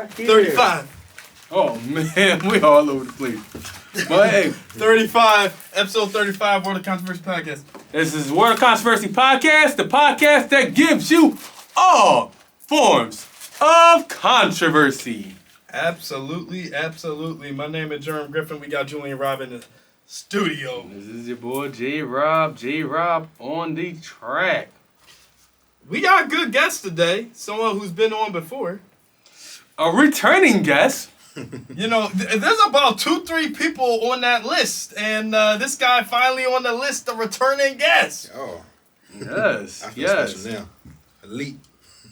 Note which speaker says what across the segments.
Speaker 1: are here.
Speaker 2: 35.
Speaker 3: Oh, man, we all over the place. But hey,
Speaker 2: 35, episode 35, World of Controversy Podcast.
Speaker 3: this is World of Controversy Podcast, the podcast that gives you all forms of controversy.
Speaker 2: Absolutely, absolutely. My name is Germ Griffin. We got Julian Rob in the studio.
Speaker 3: This is your boy J-Rob on the track.
Speaker 2: We got a good guest today. Someone who's been on before.
Speaker 3: A returning guest.
Speaker 2: You know, there's about 2-3 people on that list. And this guy finally on the list, the returning guest.
Speaker 1: Oh,
Speaker 3: Yes,
Speaker 1: I feel
Speaker 3: yes.
Speaker 1: special now. Elite.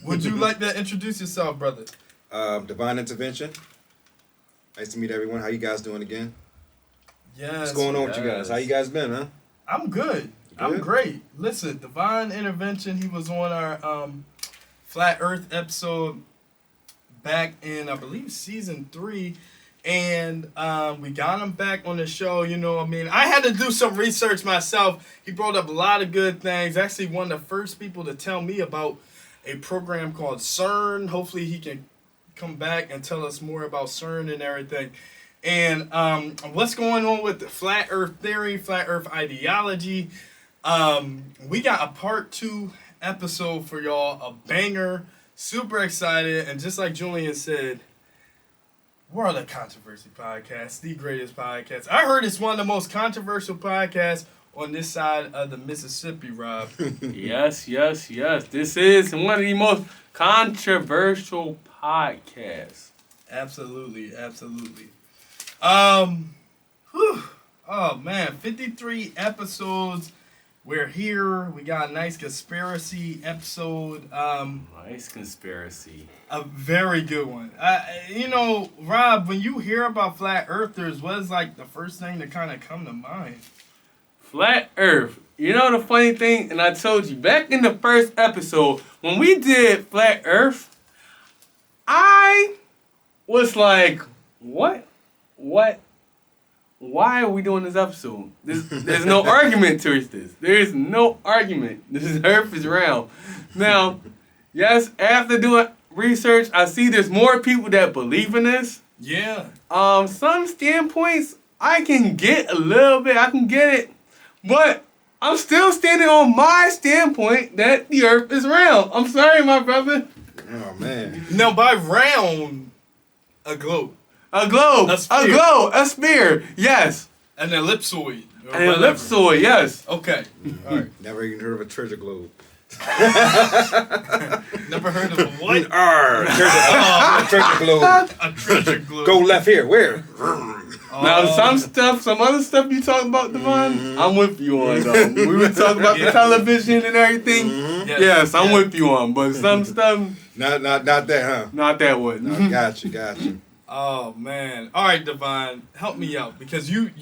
Speaker 2: Would you like to introduce yourself, brother?
Speaker 1: Davon Intervention. Nice to meet everyone. How you guys doing again?
Speaker 2: Yes.
Speaker 1: What's going on with you guys? How you guys been, huh?
Speaker 2: I'm good. I'm
Speaker 1: Good?
Speaker 2: great. Listen, Davon Intervention, he was on our Flat Earth episode back in, I believe, season 3. And we got him back on the show, you know what I mean? I had to do some research myself. He brought up a lot of good things. Actually, one of the first people to tell me about a program called CERN. Hopefully he can come back and tell us more about CERN and everything. And what's going on with the flat earth theory, flat earth ideology. We got a part 2 episode for y'all, a banger. Super excited. And just like Julian said, World of Controversy Podcast, the greatest podcast. I heard it's one of the most controversial podcasts on this side of the Mississippi, Rob.
Speaker 3: Yes. This is one of the most controversial podcasts.
Speaker 2: Absolutely. Oh man, 53 episodes. We're here. We got a nice conspiracy episode.
Speaker 3: Nice conspiracy.
Speaker 2: A very good one. You know, Rob, when you hear about flat earthers, what is like the first thing that kind of come to mind?
Speaker 3: Flat Earth. You know the funny thing, and I told you back in the first episode when we did Flat Earth, I was like, what? Why are we doing this episode? There's no argument towards this. There's no argument. This Earth is round. Now, yes, after doing research, I see there's more people that believe in this.
Speaker 2: Yeah.
Speaker 3: Some standpoints I can get a little bit. I can get it, but I'm still standing on my standpoint that the Earth is round. I'm sorry, my brother.
Speaker 1: Oh, man.
Speaker 2: Now, by round, a globe.
Speaker 3: A globe. A sphere. Yes.
Speaker 2: An ellipsoid. or
Speaker 3: An
Speaker 2: whatever.
Speaker 3: ellipsoid. Yes.
Speaker 2: Okay. All right.
Speaker 1: Never even heard of a treasure globe.
Speaker 2: Never heard of a what?
Speaker 1: A treasure globe.
Speaker 2: A treasure globe.
Speaker 1: Go left here. Where?
Speaker 3: Now, some other stuff you talk about, Devon, I'm with you on, though. We were talking about the television and everything. Yes, I'm with you on. But some stuff,
Speaker 1: Not that, huh?
Speaker 3: not that one.
Speaker 1: No, got you.
Speaker 2: Oh man! All right, Devon, help me out because you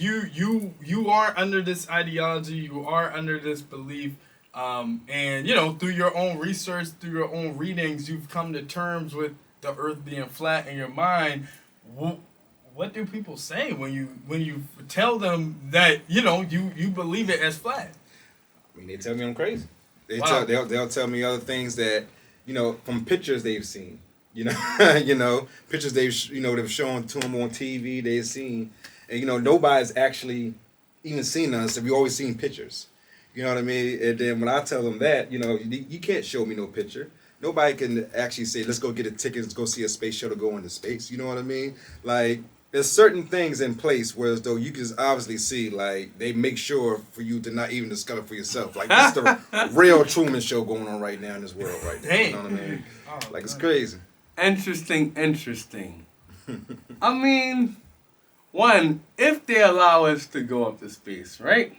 Speaker 2: are under this ideology, you are under this belief, and you know through your own research, through your own readings, you've come to terms with the Earth being flat in your mind. What do people say when you tell them that you know you believe it as flat?
Speaker 1: I mean, they tell me I'm crazy.
Speaker 2: Wow.
Speaker 1: They'll tell me other things that, you know, from pictures they've seen. You know, pictures they've shown to them on TV. They've seen, and you know, nobody's actually even seen us. We've always seen pictures. You know what I mean? And then when I tell them that, you know, you can't show me no picture. Nobody can actually say, let's go get a ticket, let's go see a space shuttle go into space. You know what I mean? Like, there's certain things in place where as though you can obviously see, like, they make sure for you to not even discover for yourself. Like, this is the real Truman Show going on right now in this world right now. You know what I mean? Like, it's crazy.
Speaker 3: Interesting. I mean, one, if they allow us to go up to space, right?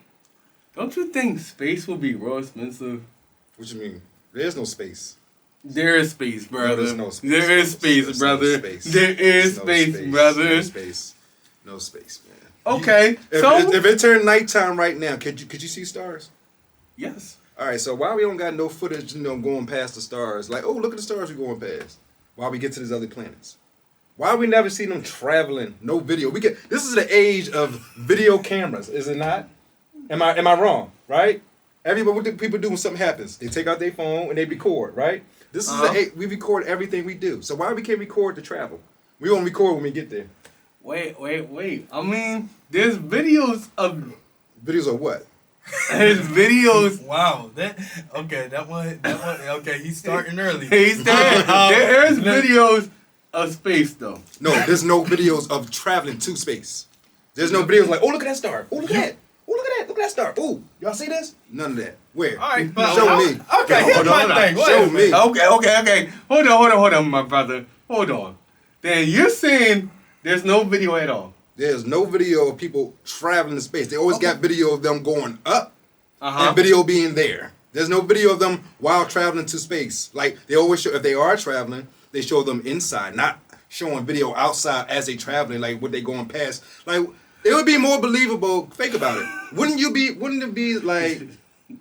Speaker 3: Don't you think space will be real expensive?
Speaker 1: What you mean? There's no space.
Speaker 3: There is space, brother.
Speaker 1: There's no space.
Speaker 3: There is space, brother. There is space, brother.
Speaker 1: No space, man.
Speaker 3: Okay,
Speaker 1: If it turned nighttime right now, could you see stars?
Speaker 3: Yes.
Speaker 1: All right, so why we don't got no footage, you know, going past the stars? Like, oh, look at the stars we're going past. Why we get to these other planets? Why we never see them traveling? No video. This is the age of video cameras, is it not? Am I wrong? Right? Everybody, what do people do when something happens? They take out their phone and they record, right? This is we record everything we do. So why we can't record the travel? We won't record when we get there.
Speaker 3: Wait. I mean, there's videos of
Speaker 1: Videos of what?
Speaker 3: there's videos.
Speaker 2: Wow, that one. Okay, he's starting early.
Speaker 3: There's videos of space though.
Speaker 1: No, there's no videos of traveling to space. There's no videos like, oh, look at that star. Oh, look at that. Oh, look at that. Look at that star. Oh, y'all see this? None of that. Where?
Speaker 2: All right, but
Speaker 1: Show me.
Speaker 2: Okay, here's my thing.
Speaker 1: Show me.
Speaker 3: Okay. Hold on, my brother. Hold on. Then you're saying there's no video at all.
Speaker 1: There's no video of people traveling to space. They always got video of them going up
Speaker 3: Uh-huh.
Speaker 1: and video being there. There's no video of them while traveling to space. Like, they always show, if they are traveling, they show them inside, not showing video outside as they traveling, like what they going past. Like, it would be more believable. Think about it. Wouldn't it be like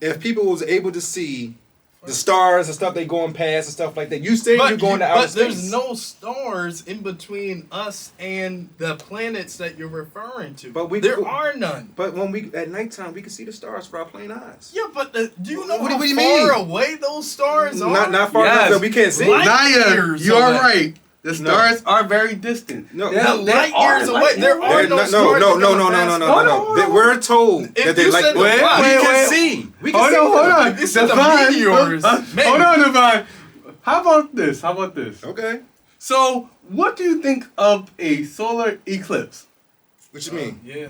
Speaker 1: if people was able to see the stars and stuff they going past and stuff like that? You say you're going to outer space.
Speaker 2: But there's no stars in between us and the planets that you're referring to.
Speaker 1: But
Speaker 2: there are none.
Speaker 1: But when we at nighttime, we can see the stars for our plain eyes.
Speaker 2: Yeah, but do you know
Speaker 1: What
Speaker 2: how
Speaker 1: do you
Speaker 2: far
Speaker 1: mean?
Speaker 2: away those stars are?
Speaker 1: Not far enough that we can't see.
Speaker 2: Light
Speaker 3: Naya,
Speaker 2: years
Speaker 3: you're
Speaker 2: away.
Speaker 3: right. The stars are very distant.
Speaker 1: No,
Speaker 2: They're light years away. There are no stars.
Speaker 1: no. We're told that they like. We can see. We can see.
Speaker 3: Hold on.
Speaker 2: It's the meteors.
Speaker 3: Hold on, Davon. How about this?
Speaker 1: Okay.
Speaker 3: So, what do you think of a solar eclipse?
Speaker 1: What you mean?
Speaker 2: Yeah.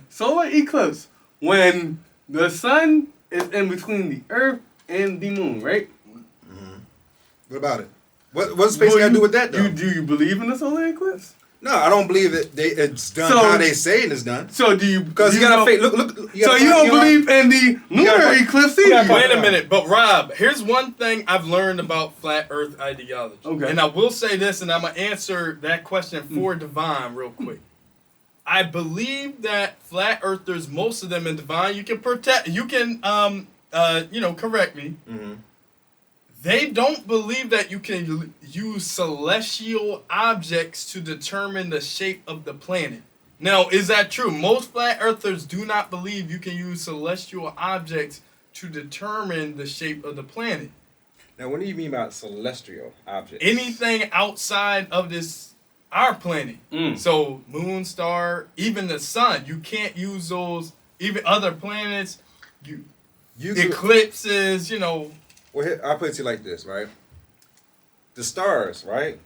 Speaker 3: Solar eclipse, when the sun is in between the earth and the moon, right?
Speaker 1: What about it? What's space got to do with that, though?
Speaker 3: Do you believe in the solar eclipse?
Speaker 1: No, I don't believe it's done how they say it's done.
Speaker 3: So do you?
Speaker 1: Because you gotta fake. Look.
Speaker 3: You don't believe in the lunar eclipse either?
Speaker 2: Wait a minute, but Rob, here's one thing I've learned about flat Earth ideology.
Speaker 3: Okay.
Speaker 2: And I will say this, and I'm gonna answer that question for Davon real quick. I believe that flat Earthers, most of them in Davon, you can correct me.
Speaker 1: Mm-hmm.
Speaker 2: They don't believe that you can use celestial objects to determine the shape of the planet. Now, is that true? Most flat earthers do not believe you can use celestial objects to determine the shape of the planet.
Speaker 1: Now, what do you mean by celestial objects?
Speaker 2: Anything outside of our planet.
Speaker 3: Mm.
Speaker 2: So, moon, star, even the sun. You can't use those. Even other planets, eclipses,
Speaker 1: Well, here, I'll put it to you like this, right? The stars, right?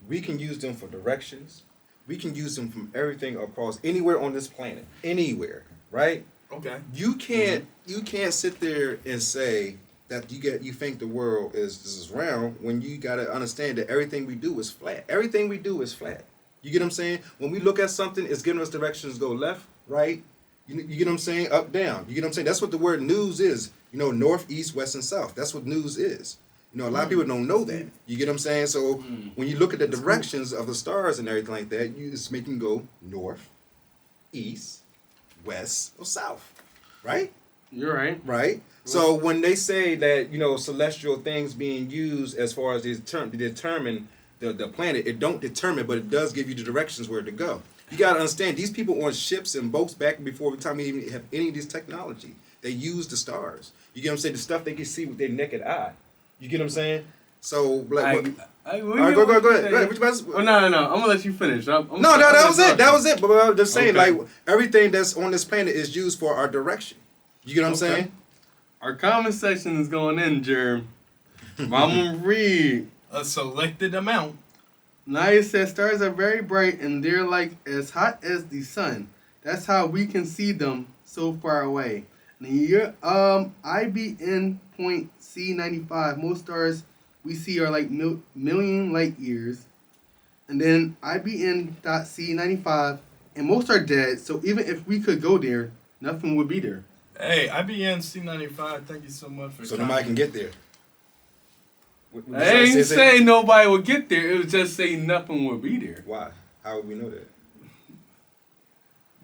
Speaker 1: We can use them for directions. We can use them from everything across anywhere on this planet, anywhere, right?
Speaker 2: Okay.
Speaker 1: You can't sit there and say that you think the world is round when you gotta understand that everything we do is flat. Everything we do is flat. You get what I'm saying? When we look at something, it's giving us directions: go left, right. You get what I'm saying? Up, down. You get what I'm saying? That's what the word news is. North, east, west, and south. That's what news is. A lot of people don't know that. You get what I'm saying? So when you look at the directions of the stars and everything like that, it's making go north, east, west, or south. Right?
Speaker 3: You're right.
Speaker 1: Right? So when they say that, celestial things being used as far as to determine the planet, it don't determine, but it does give you the directions where to go. You got to understand, these people on ships and boats back before the time we even have any of this technology, they use the stars. You get what I'm saying? The stuff they can see with their naked eye. You get what I'm saying? So, like,
Speaker 3: All
Speaker 1: right,
Speaker 3: right,
Speaker 1: go ahead. What you about to,
Speaker 3: no. I'm gonna let you finish.
Speaker 1: that was it. That was it. But I was just saying, like, everything that's on this planet is used for our direction. You get what I'm saying?
Speaker 3: Our comment section is going in, Germ. I'm gonna read
Speaker 2: A selected amount.
Speaker 3: Naya says stars are very bright and they're like as hot as the sun. That's how we can see them so far away. IBN point C95. Most stars we see are like million light years. And then IBN.C95. And most are dead. So even if we could go there, nothing would be there.
Speaker 2: Hey, IBN C95. Thank you so much for.
Speaker 1: So nobody can get there.
Speaker 3: I ain't saying nobody would get there. It was just saying nothing would be there.
Speaker 1: Why? How would we know that?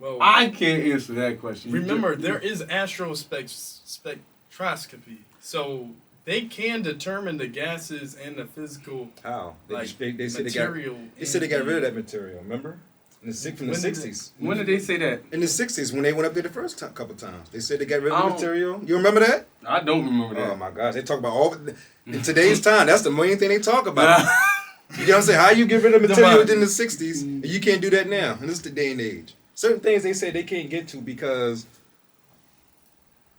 Speaker 2: Well,
Speaker 3: I can't answer that question.
Speaker 2: Remember, there is spectroscopy, so they can determine the gases and the physical.
Speaker 1: How?
Speaker 2: They said
Speaker 1: they got rid of that material. Remember? From the 60s.
Speaker 3: When did they say that?
Speaker 1: In the 60s, when they went up there the first couple times. They said they got rid of the material. You remember that?
Speaker 3: I don't remember that.
Speaker 1: Oh, my gosh. They talk about in today's time, that's the main thing they talk about. You know what I'm saying? How you get rid of material
Speaker 2: Devon.
Speaker 1: in the 60s and you can't do that now? And this is the day and age. Certain things they say they can't get to because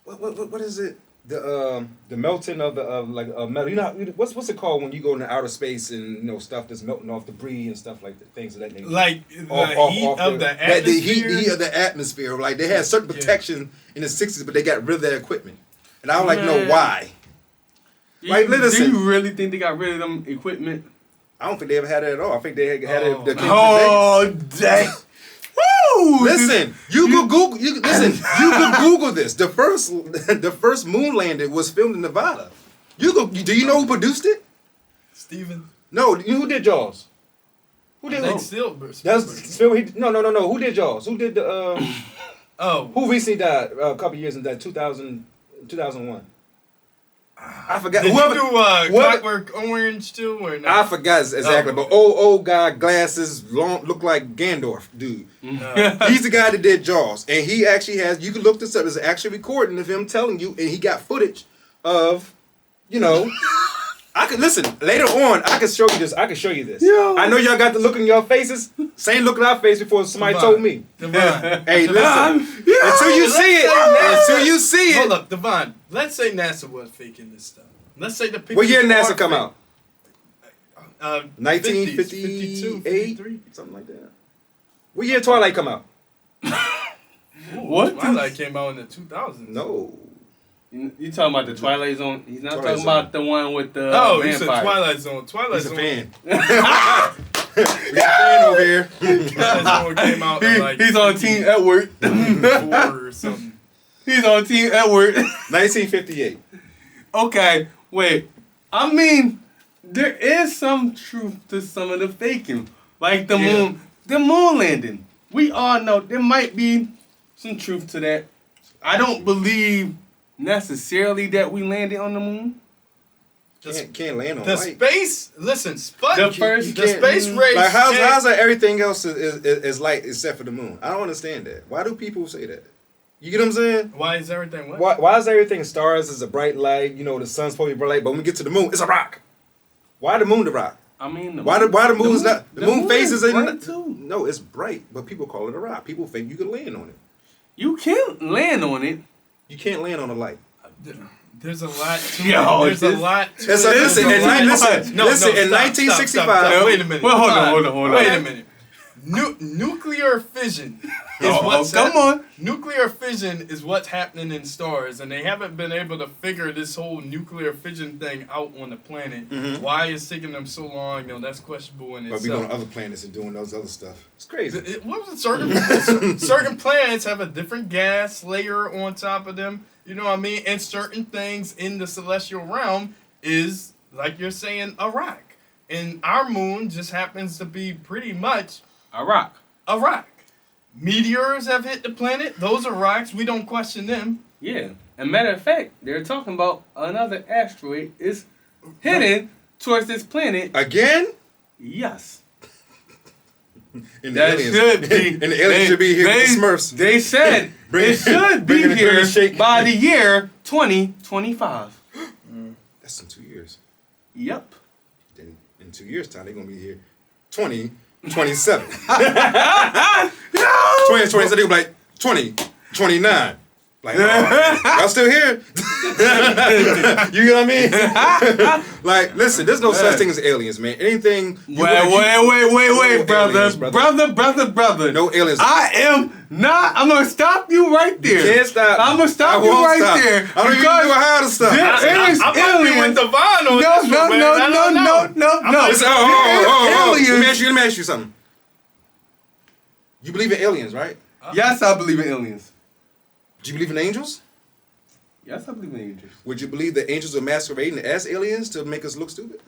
Speaker 1: what is it? The melting of the metal. You know what's it called when you go into outer space and stuff that's melting off debris and stuff like that, things of that nature.
Speaker 2: Like the heat of the atmosphere.
Speaker 1: The heat of the atmosphere. Like they had certain protection in the 60s, but they got rid of that equipment, and I don't know why. Like, listen.
Speaker 3: Do you really think they got rid of them equipment?
Speaker 1: I don't think they ever had it at all. I think they had it.
Speaker 3: Dang. Woo!
Speaker 1: Listen, you could Google. You could Google this. The first moon landing was filmed in Nevada. Do you know who produced it?
Speaker 2: Steven.
Speaker 1: No, who did Jaws? Who did? No. Who did Jaws? Who did the? Who recently died a couple years in that 2001? I forgot.
Speaker 2: Did you do Clockwork Orange too, or no?
Speaker 1: I forgot exactly, but old guy, glasses, long, look like Gandalf, dude. He's the guy that did Jaws, and he actually has. You can look this up. There's an actual recording of him telling you, and he got footage of, I could listen later on. I can show you this. Yo. I know y'all got the look in your faces. Same look in our face before somebody told me.
Speaker 2: Devon.
Speaker 1: Hey, listen. Until you see it.
Speaker 2: Hold up, Devon. Let's say NASA was faking this stuff. Let's say the pictures.
Speaker 1: What year did NASA come out?
Speaker 2: 1952,
Speaker 1: 53, something like that. What year Twilight come out?
Speaker 3: What?
Speaker 2: Twilight came out in the 2000s.
Speaker 1: No.
Speaker 3: You talking about the Twilight Zone? He's not
Speaker 1: Twilight
Speaker 3: talking
Speaker 1: Zone.
Speaker 3: about the one with the
Speaker 2: you said
Speaker 3: vampire.
Speaker 2: Twilight Zone. Twilight
Speaker 1: He's a
Speaker 2: Zone.
Speaker 1: fan. We got a fan over here.
Speaker 2: Twilight Zone came out in
Speaker 3: He's on Team Edward.
Speaker 2: 4 or something.
Speaker 3: He's on Team Edward.
Speaker 1: 1958.
Speaker 3: Okay, wait. I mean, there is some truth to some of the faking. Like the moon landing. We all know there might be some truth to that. I don't believe necessarily that we landed on the moon.
Speaker 1: Can't land on
Speaker 2: the
Speaker 1: light.
Speaker 2: Space. Listen,
Speaker 3: The first-
Speaker 2: the space race.
Speaker 1: Like how's that everything else is light except for the moon? I don't understand that. Why do people say that? You get what I'm saying?
Speaker 2: Why is everything what?
Speaker 1: Why is everything stars is a bright light? The sun's supposed to be bright light, but when we get to the moon, it's a rock. Why the moon the rock?
Speaker 3: I mean,
Speaker 1: Why the moon is not the moon faces
Speaker 3: is
Speaker 1: in
Speaker 3: bright too.
Speaker 1: No, it's bright, but people call it a rock. People think you can land on it.
Speaker 3: You can't land on it.
Speaker 1: You can't land on a light.
Speaker 2: There's a lot to
Speaker 3: Yo,
Speaker 2: it. There's a lot to
Speaker 1: Listen,
Speaker 2: it.
Speaker 1: listen,
Speaker 2: There's a lot-
Speaker 1: listen,
Speaker 2: No,
Speaker 1: listen, in
Speaker 2: stop,
Speaker 1: 1965
Speaker 2: stop. Wait a minute.
Speaker 3: Well, hold on.
Speaker 2: Wait a minute. Nuclear fission is what's
Speaker 3: come on.
Speaker 2: Nuclear fission is what's happening in stars, and they haven't been able to figure this whole nuclear fission thing out on the planet.
Speaker 1: Mm-hmm.
Speaker 2: Why it's taking them so long? That's questionable in
Speaker 1: But we
Speaker 2: itself.
Speaker 1: go to other planets and doing those other stuff. It's crazy.
Speaker 2: What was it? Certain planets have a different gas layer on top of them. You know what I mean? And certain things in the celestial realm is, like you're saying, a rock. And our moon just happens to be pretty much
Speaker 3: A rock.
Speaker 2: a rock. Meteors have hit the planet. Those are rocks. We don't question them.
Speaker 3: Yeah. And matter of fact, they're talking about another asteroid is heading towards this planet.
Speaker 1: Again?
Speaker 3: Yes.
Speaker 1: And
Speaker 3: That should be.
Speaker 1: And the aliens should be here with the Smurfs.
Speaker 3: They said it should be
Speaker 1: bring
Speaker 3: here
Speaker 1: the shake.
Speaker 3: by the year 2025.
Speaker 1: That's in 2 years.
Speaker 3: Yep.
Speaker 1: Then in 2 years' time, they're going to be here 2027. 2027, they're going to be like 2029. Like, y'all still here? You know what I mean? Like, listen, there's no such thing as aliens, man. Anything.
Speaker 3: Wait, brother.
Speaker 1: aliens,
Speaker 3: Brother.
Speaker 1: No aliens.
Speaker 3: I am not. I'm going to stop you right there.
Speaker 1: You can't stop.
Speaker 3: I'm going to stop
Speaker 1: I
Speaker 3: you
Speaker 1: won't
Speaker 3: right
Speaker 1: stop.
Speaker 3: there.
Speaker 1: I don't even know how to stop.
Speaker 3: There is
Speaker 2: I might be with Devon on this one, man.
Speaker 3: No.
Speaker 1: Listen, Let me ask you something. You believe in aliens, right?
Speaker 3: Yes, I believe in aliens.
Speaker 1: Do you believe in angels?
Speaker 3: Yes, I believe in angels.
Speaker 1: Would you believe that angels are masquerading as aliens to make us look stupid?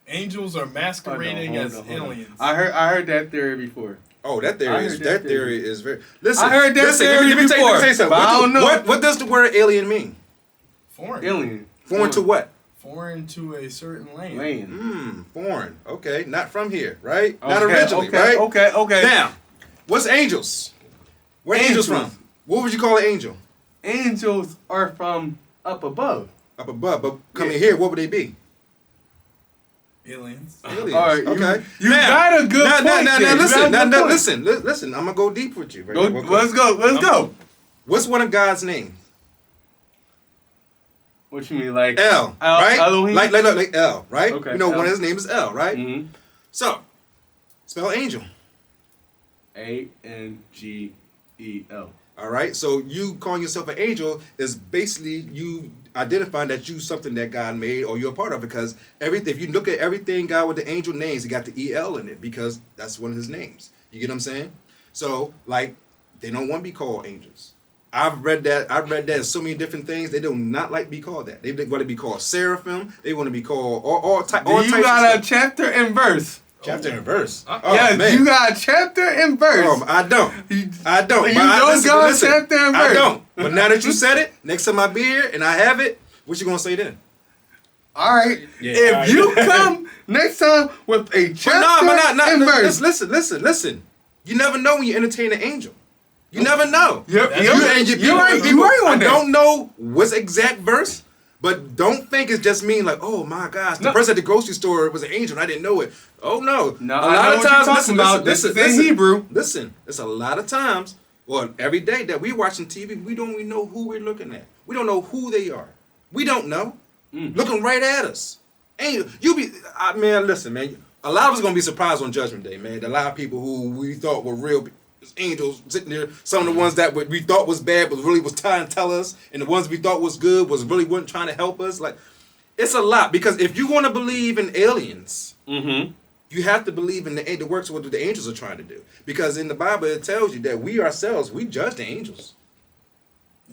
Speaker 2: Angels are masquerading
Speaker 3: Hold
Speaker 2: as
Speaker 3: on.
Speaker 2: aliens.
Speaker 3: I heard that theory before.
Speaker 1: Oh, that
Speaker 3: I
Speaker 1: theory
Speaker 3: heard
Speaker 1: is
Speaker 3: that
Speaker 1: theory is very. Listen,
Speaker 3: I heard that
Speaker 1: listen,
Speaker 3: theory
Speaker 1: let me tell
Speaker 3: before,
Speaker 1: you something.
Speaker 3: but I don't know.
Speaker 1: What does the word alien mean?
Speaker 2: Foreign.
Speaker 3: Alien.
Speaker 1: Foreign to what?
Speaker 2: Foreign to a certain land.
Speaker 1: Foreign. Okay, not from here, right? Not originally,
Speaker 3: okay,
Speaker 1: right?
Speaker 3: Okay.
Speaker 1: Now, what's angels? Where angels from?
Speaker 3: Angels.
Speaker 1: What would you call an angel?
Speaker 3: Angels are from up above.
Speaker 1: Up above, but coming here, what would they be?
Speaker 2: Aliens.
Speaker 1: Aliens.
Speaker 3: All right,
Speaker 1: Okay.
Speaker 3: You got a good point.
Speaker 1: Now, listen. I'm gonna go deep with you. Right now.
Speaker 3: Let's go.
Speaker 1: What's one of God's names?
Speaker 3: What you mean, like
Speaker 1: El, right?
Speaker 3: Elohim?
Speaker 1: Like El, right?
Speaker 3: Okay,
Speaker 1: You know,
Speaker 3: El.
Speaker 1: one of his names is El, right?
Speaker 3: Mm-hmm.
Speaker 1: So, spell angel.
Speaker 3: Angel.
Speaker 1: All right. So you calling yourself an angel is basically you identifying that you something that God made or you're a part of, because everything. If you look at everything God with the angel names, he got the EL in it because that's one of his names. You get what I'm saying? So like they don't want to be called angels. I've read that in so many different things. They do not like to be called that. They want to be called seraphim. They want to be called all types
Speaker 3: You got
Speaker 1: of
Speaker 3: a chapter and verse.
Speaker 1: chapter and verse.
Speaker 3: Yes,
Speaker 1: man.
Speaker 3: you got a chapter and verse.
Speaker 1: I don't.
Speaker 3: You
Speaker 1: But
Speaker 3: don't
Speaker 1: listen,
Speaker 3: got
Speaker 1: listen,
Speaker 3: chapter and verse.
Speaker 1: I don't. But now that you said it, next time I be here and I have it, what you gonna say then?
Speaker 3: All right.
Speaker 1: Yeah,
Speaker 3: If
Speaker 1: all right.
Speaker 3: you come next time with a chapter and verse.
Speaker 1: Listen. You never know when you entertain an angel. You never know.
Speaker 3: Yep.
Speaker 1: You right
Speaker 3: on
Speaker 1: I
Speaker 3: that.
Speaker 1: don't know what's exact verse, but don't think it's just mean like, oh my gosh, the person at the grocery store was an angel and I didn't know it. Oh no.
Speaker 3: No, I know what you're talking about. This is in Hebrew.
Speaker 1: Listen, it's a lot of times, well, every day that we watching TV, we don't even know who we're looking at. We don't know who they are. We don't know. Looking right at us. Angel, man, listen, man. A lot of us gonna be surprised on Judgment Day, man. A lot of people who we thought were real angels sitting there, some of the ones that we thought was bad but really was trying to tell us, and the ones we thought was good was really wasn't trying to help us. Like, it's a lot, because if you want to believe in aliens, you have to believe in the works of what the angels are trying to do, because in the Bible it tells you that we ourselves, we judge the angels.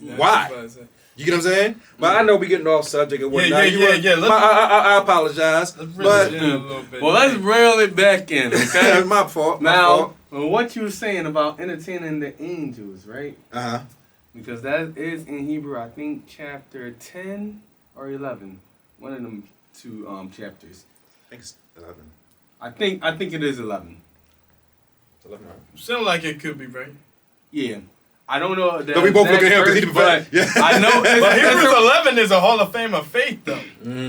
Speaker 2: Yeah,
Speaker 1: Why? You get what I'm saying? But I know we getting off subject and whatnot.
Speaker 2: Yeah.
Speaker 1: I apologize, but
Speaker 3: Let's reel it back in, okay?
Speaker 1: my fault.
Speaker 3: Now, what you were saying about entertaining the angels, right? Because that is in Hebrew, I think, chapter 10 or 11. One of them two chapters.
Speaker 1: I think it's 11.
Speaker 3: I think it is 11.
Speaker 1: It's 11.
Speaker 2: Sound like it could be right.
Speaker 3: Yeah. I don't know.
Speaker 1: No, we both looking at him because he the
Speaker 3: but
Speaker 1: yeah.
Speaker 3: I know.
Speaker 2: But Hebrews 11 is a Hall of Fame of faith, though.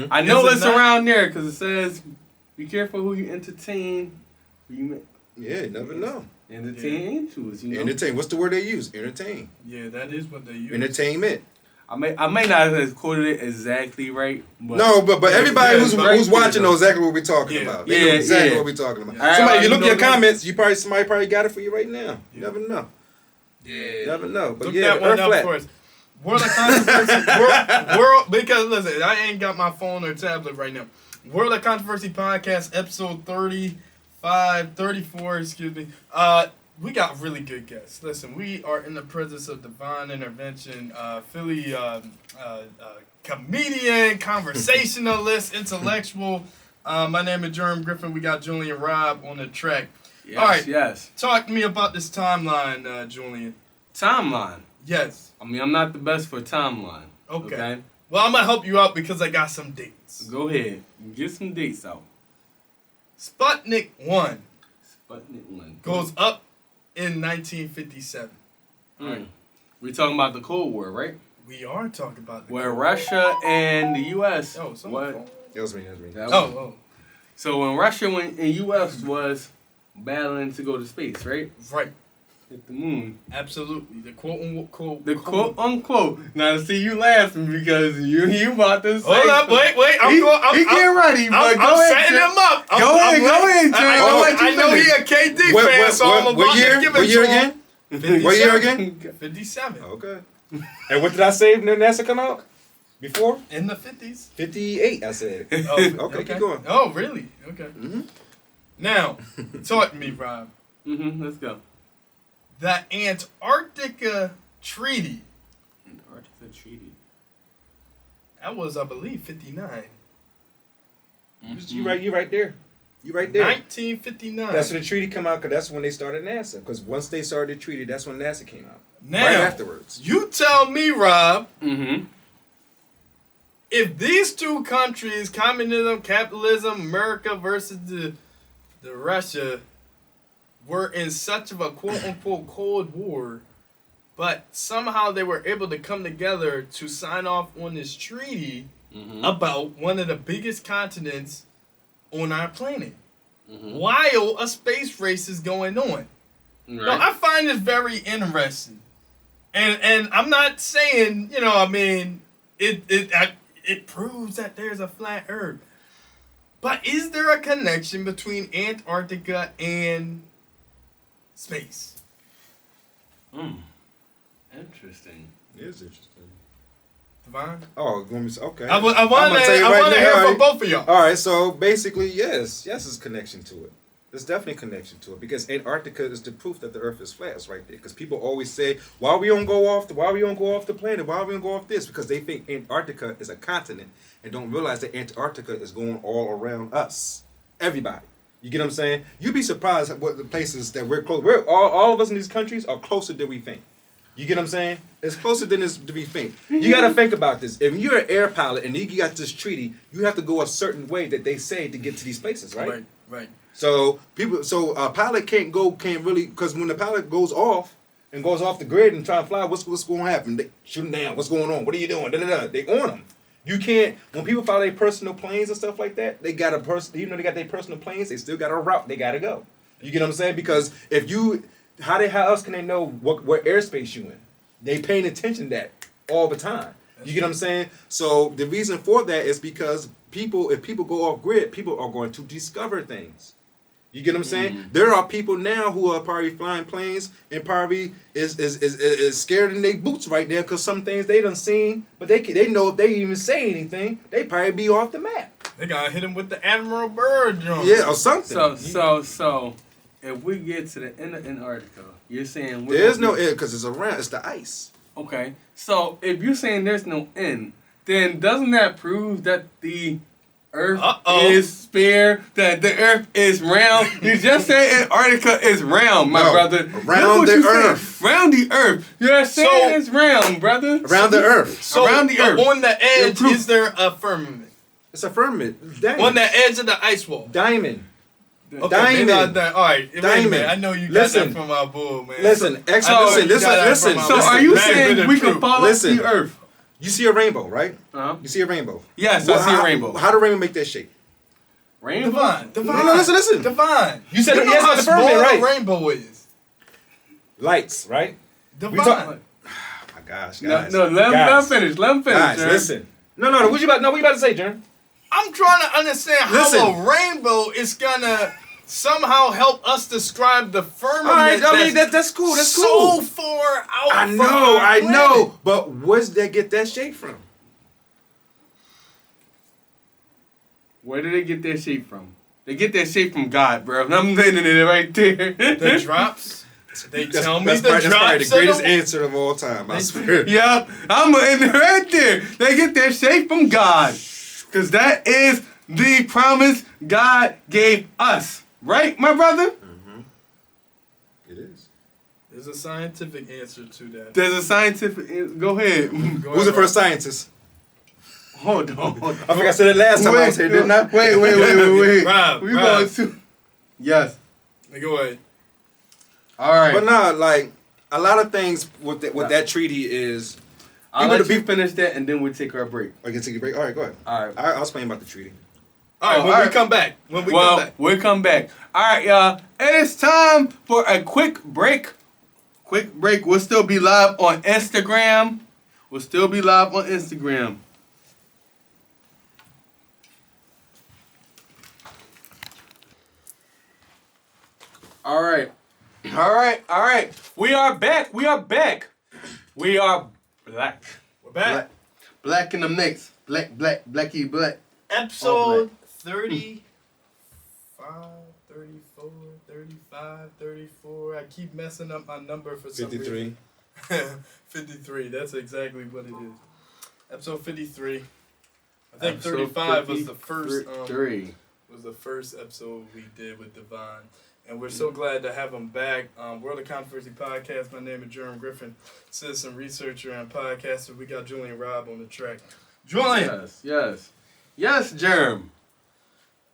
Speaker 3: I know
Speaker 2: Is it
Speaker 3: it's
Speaker 2: not?
Speaker 3: around there because it says, "Be careful who you entertain. Who you
Speaker 1: Yeah, you never know.
Speaker 3: entertain angels." You know.
Speaker 1: Entertain. What's the word they use? Entertain.
Speaker 2: Yeah, that is what they use.
Speaker 1: Entertainment.
Speaker 3: I may not have quoted it exactly right. But
Speaker 1: No, but everybody who's
Speaker 3: right
Speaker 1: watching
Speaker 3: there,
Speaker 1: knows exactly what we're talking about. They know exactly what we're talking about.
Speaker 3: Yeah.
Speaker 1: Somebody, if you
Speaker 3: I
Speaker 1: look at your
Speaker 3: know
Speaker 1: comments, somebody probably got it for you right now. You never know.
Speaker 2: Yeah.
Speaker 1: You never know. But
Speaker 2: Look
Speaker 1: yeah,
Speaker 2: that one
Speaker 1: Earth
Speaker 2: up
Speaker 1: flat.
Speaker 2: for us. World of Controversy. world, because listen, I ain't got my phone or tablet right now. World of Controversy podcast, episode 34, excuse me. We got really good guests. Listen, we are in the presence of Davon Intervention, Philly comedian, conversationalist, intellectual. My name is Germ Griffin. We got Julian Robb on the track.
Speaker 3: Yes,
Speaker 2: All right.
Speaker 3: Yes.
Speaker 2: Talk to me about this timeline, Julian.
Speaker 3: Timeline.
Speaker 2: Yes.
Speaker 3: I mean, I'm not the best for timeline. Okay.
Speaker 2: Well, I'm going to help you out because I got some dates.
Speaker 3: Go ahead. Get some dates out.
Speaker 2: Sputnik 1
Speaker 3: Sputnik 1
Speaker 2: goes up in 1957.
Speaker 3: Right. We're talking about the Cold War, right?
Speaker 2: We are talking about the
Speaker 3: Where
Speaker 2: Cold
Speaker 3: Russia and the U.S.
Speaker 2: War. Oh, someone.
Speaker 1: That was me.
Speaker 3: Oh. So when Russia and U.S. was battling to go to space, right?
Speaker 2: Right.
Speaker 3: Hit the moon.
Speaker 2: Absolutely. The quote unquote.
Speaker 3: The quote unquote. Now see you laughing because you about to say.
Speaker 2: Hold up, wait.
Speaker 3: He get ready, but
Speaker 2: I'm setting him up.
Speaker 3: Go ahead, Jim.
Speaker 2: I know he a KD fan, so I'm about to give it to him.
Speaker 1: What year again?
Speaker 2: 57.
Speaker 1: Okay. And what did I say when NASA come out? Before?
Speaker 2: In the 50s.
Speaker 1: 58, I said.
Speaker 2: Oh,
Speaker 1: okay, keep going.
Speaker 2: Oh, really? Okay. Now, talk to me, Rob.
Speaker 3: Let's go.
Speaker 2: The Antarctica Treaty.
Speaker 3: Antarctica Treaty.
Speaker 2: That was, I believe, 59.
Speaker 1: You right there. You right there.
Speaker 2: 1959.
Speaker 1: That's when the treaty come out, because that's when they started NASA. Because once they started the treaty, that's when NASA came out.
Speaker 2: Now,
Speaker 1: right afterwards.
Speaker 2: You tell me, Rob,
Speaker 3: Mm-hmm.
Speaker 2: if these two countries, communism, capitalism, America versus the Russia, were in such of a quote-unquote Cold War, but somehow they were able to come together to sign off on this treaty about one of the biggest continents on our planet
Speaker 3: Mm-hmm.
Speaker 2: while a space race is going on.
Speaker 3: Right.
Speaker 2: Now, I find this very interesting. And I'm not saying, it proves that there's a flat Earth. But is there a connection between Antarctica and space?
Speaker 3: Interesting.
Speaker 1: It is interesting.
Speaker 2: Devon?
Speaker 1: Oh, you want me to, okay.
Speaker 2: I want
Speaker 1: I'm gonna tell you right
Speaker 2: to
Speaker 1: now,
Speaker 2: hear
Speaker 1: all
Speaker 2: from
Speaker 1: right.
Speaker 2: both of y'all.
Speaker 1: All right, so basically, yes, there's connection to it. There's definitely a connection to it because Antarctica is the proof that the Earth is flat. It's right there. Because people always say, why we don't go off the planet? Why we don't go off this? Because they think Antarctica is a continent and don't realize that Antarctica is going all around us, everybody. You get what I'm saying? You'd be surprised at what the places that we're close. All of us in these countries are closer than we think. You get what I'm saying? It's closer than this to be think. You got to think about this. If you're an air pilot and you got this treaty, you have to go a certain way that they say to get to these places, right?
Speaker 2: Right.
Speaker 1: So a pilot can't really, because when the pilot goes off the grid and try to fly, what's going to happen? They shoot them down. What's going on? What are you doing? They on them. You can't. When people fly their personal planes and stuff like that, they got a person. Even though they got their personal planes, they still got a route they got to go. You get what I'm saying? Because if you, how else can they know what airspace you in? They paying attention to that all the time. You get what I'm saying? So the reason for that is because if people go off grid, people are going to discover things. You get what I'm saying? Mm-hmm. There are people now who are probably flying planes and probably is scared in their boots right now because some things they done seen, but they know if they even say anything, they probably be off the map.
Speaker 2: They gotta hit him with the Admiral Byrd drum.
Speaker 1: Yeah, or something.
Speaker 3: So if we get to the end of Antarctica, you're saying
Speaker 1: there's no end because it's the ice.
Speaker 3: Okay, so if you're saying there's no end, then doesn't that prove that the Earth is sphere, that the Earth is round? You just said Antarctica is round, my brother.
Speaker 1: Around the Earth.
Speaker 3: Round the Earth. You're saying it's round, brother.
Speaker 1: Around the Earth.
Speaker 2: So
Speaker 3: around the Earth.
Speaker 2: On the edge, is there a firmament?
Speaker 1: It's a firmament. Diamond.
Speaker 2: On the edge of the ice wall.
Speaker 1: Diamond.
Speaker 2: Okay,
Speaker 1: Diamond.
Speaker 2: All right,
Speaker 1: Diamond.
Speaker 2: I know you got that from our bull, man.
Speaker 1: Listen.
Speaker 3: So are you saying we can follow the Earth?
Speaker 1: You see a rainbow, right?
Speaker 3: Uh-huh.
Speaker 1: You see a rainbow.
Speaker 3: Yes, I see a rainbow.
Speaker 1: How do rainbow make that shape?
Speaker 2: Devon.
Speaker 1: No, listen.
Speaker 2: Devon.
Speaker 1: You said
Speaker 2: know how small
Speaker 1: right?
Speaker 2: a rainbow is.
Speaker 1: Lights, right?
Speaker 2: Devon.
Speaker 1: Oh my gosh, guys.
Speaker 3: No, let him finish.
Speaker 1: Guys,
Speaker 3: Germ.
Speaker 1: listen. No, what you about to say, Germ?
Speaker 2: I'm trying to understand how a rainbow is gonna somehow help us describe the firmament.
Speaker 1: All right, I mean that's cool. That's
Speaker 2: so
Speaker 1: cool.
Speaker 2: far out.
Speaker 1: I know. But where's they get that shape from?
Speaker 3: Where did they get that shape from? They get that shape from God, bro. I'm letting it right there.
Speaker 2: The drops. They tell me
Speaker 1: that's
Speaker 2: the
Speaker 1: probably
Speaker 2: drops.
Speaker 1: the greatest answer of all time. I swear.
Speaker 3: Yep, I'm in right there. They get that shape from God, because that is the promise God gave us. Right, my brother?
Speaker 1: Mm-hmm. It is.
Speaker 2: There's a scientific answer to that.
Speaker 3: There's a scientific... Go ahead.
Speaker 1: Who's the first scientist?
Speaker 3: Hold on.
Speaker 1: I think I said it last time I was here, didn't I?
Speaker 3: Wait.
Speaker 2: Rob,
Speaker 3: We going to... Yes.
Speaker 2: Go ahead.
Speaker 3: All right.
Speaker 1: But no, like, a lot of things with that treaty is...
Speaker 3: I'll let you finish that, and then we'll take our break.
Speaker 1: I can take a break? All right, go ahead.
Speaker 3: All right.
Speaker 1: I'll explain about the treaty.
Speaker 2: All right, we come back.
Speaker 3: We'll come back. All right, y'all. It is time for a quick break. We'll still be live on Instagram. All right. We are back. We are black.
Speaker 2: We're back.
Speaker 3: Black in the mix. Blacky black.
Speaker 2: Episode 35, 34, 35, 34. I keep messing up my number for some
Speaker 1: 53.
Speaker 2: reason. 53. That's exactly what it is. Episode 53. I think 35 was the first. Was the first episode we did with Davon. And we're so glad to have him back. World of Controversy Podcast. My name is Germ Griffin, citizen researcher and podcaster. We got Julian Robb on the track. Julian!
Speaker 3: Yes, Germ.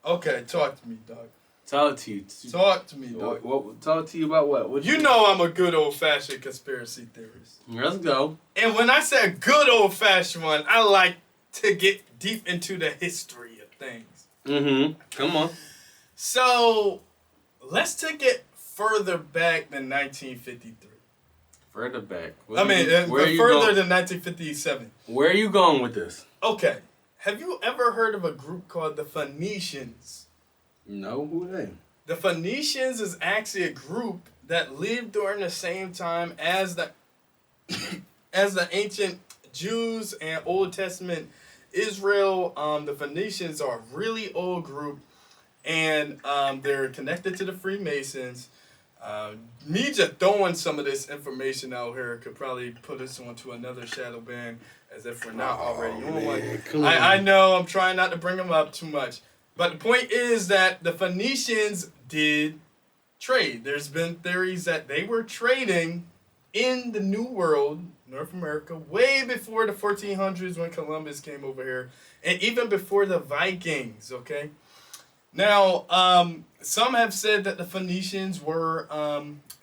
Speaker 2: Okay, talk to me, dog.
Speaker 3: Talk to you.
Speaker 2: Talk to me, dog.
Speaker 3: Talk to you about what?
Speaker 2: You know I'm a good old-fashioned conspiracy theorist.
Speaker 3: Let's go.
Speaker 2: And when I say a good old-fashioned one, I like to get deep into the history of things.
Speaker 3: Come on.
Speaker 2: So let's take it further back than 1953.
Speaker 3: Further back.
Speaker 2: Further than 1957.
Speaker 3: Where are you going with this?
Speaker 2: Okay. Have you ever heard of a group called the Phoenicians?
Speaker 3: No, who are they?
Speaker 2: The Phoenicians is actually a group that lived during the same time as the as the ancient Jews and Old Testament Israel. The Phoenicians are a really old group, and they're connected to the Freemasons. Me just throwing some of this information out here could probably put us onto another shadow ban, as if we're not already on one. I know I'm trying not to bring them up too much, but the point is that the Phoenicians did trade. There's been theories that they were trading in the New World, North America, way before the 1400s when Columbus came over here, and even before the Vikings, okay? Now, some have said that the Phoenicians were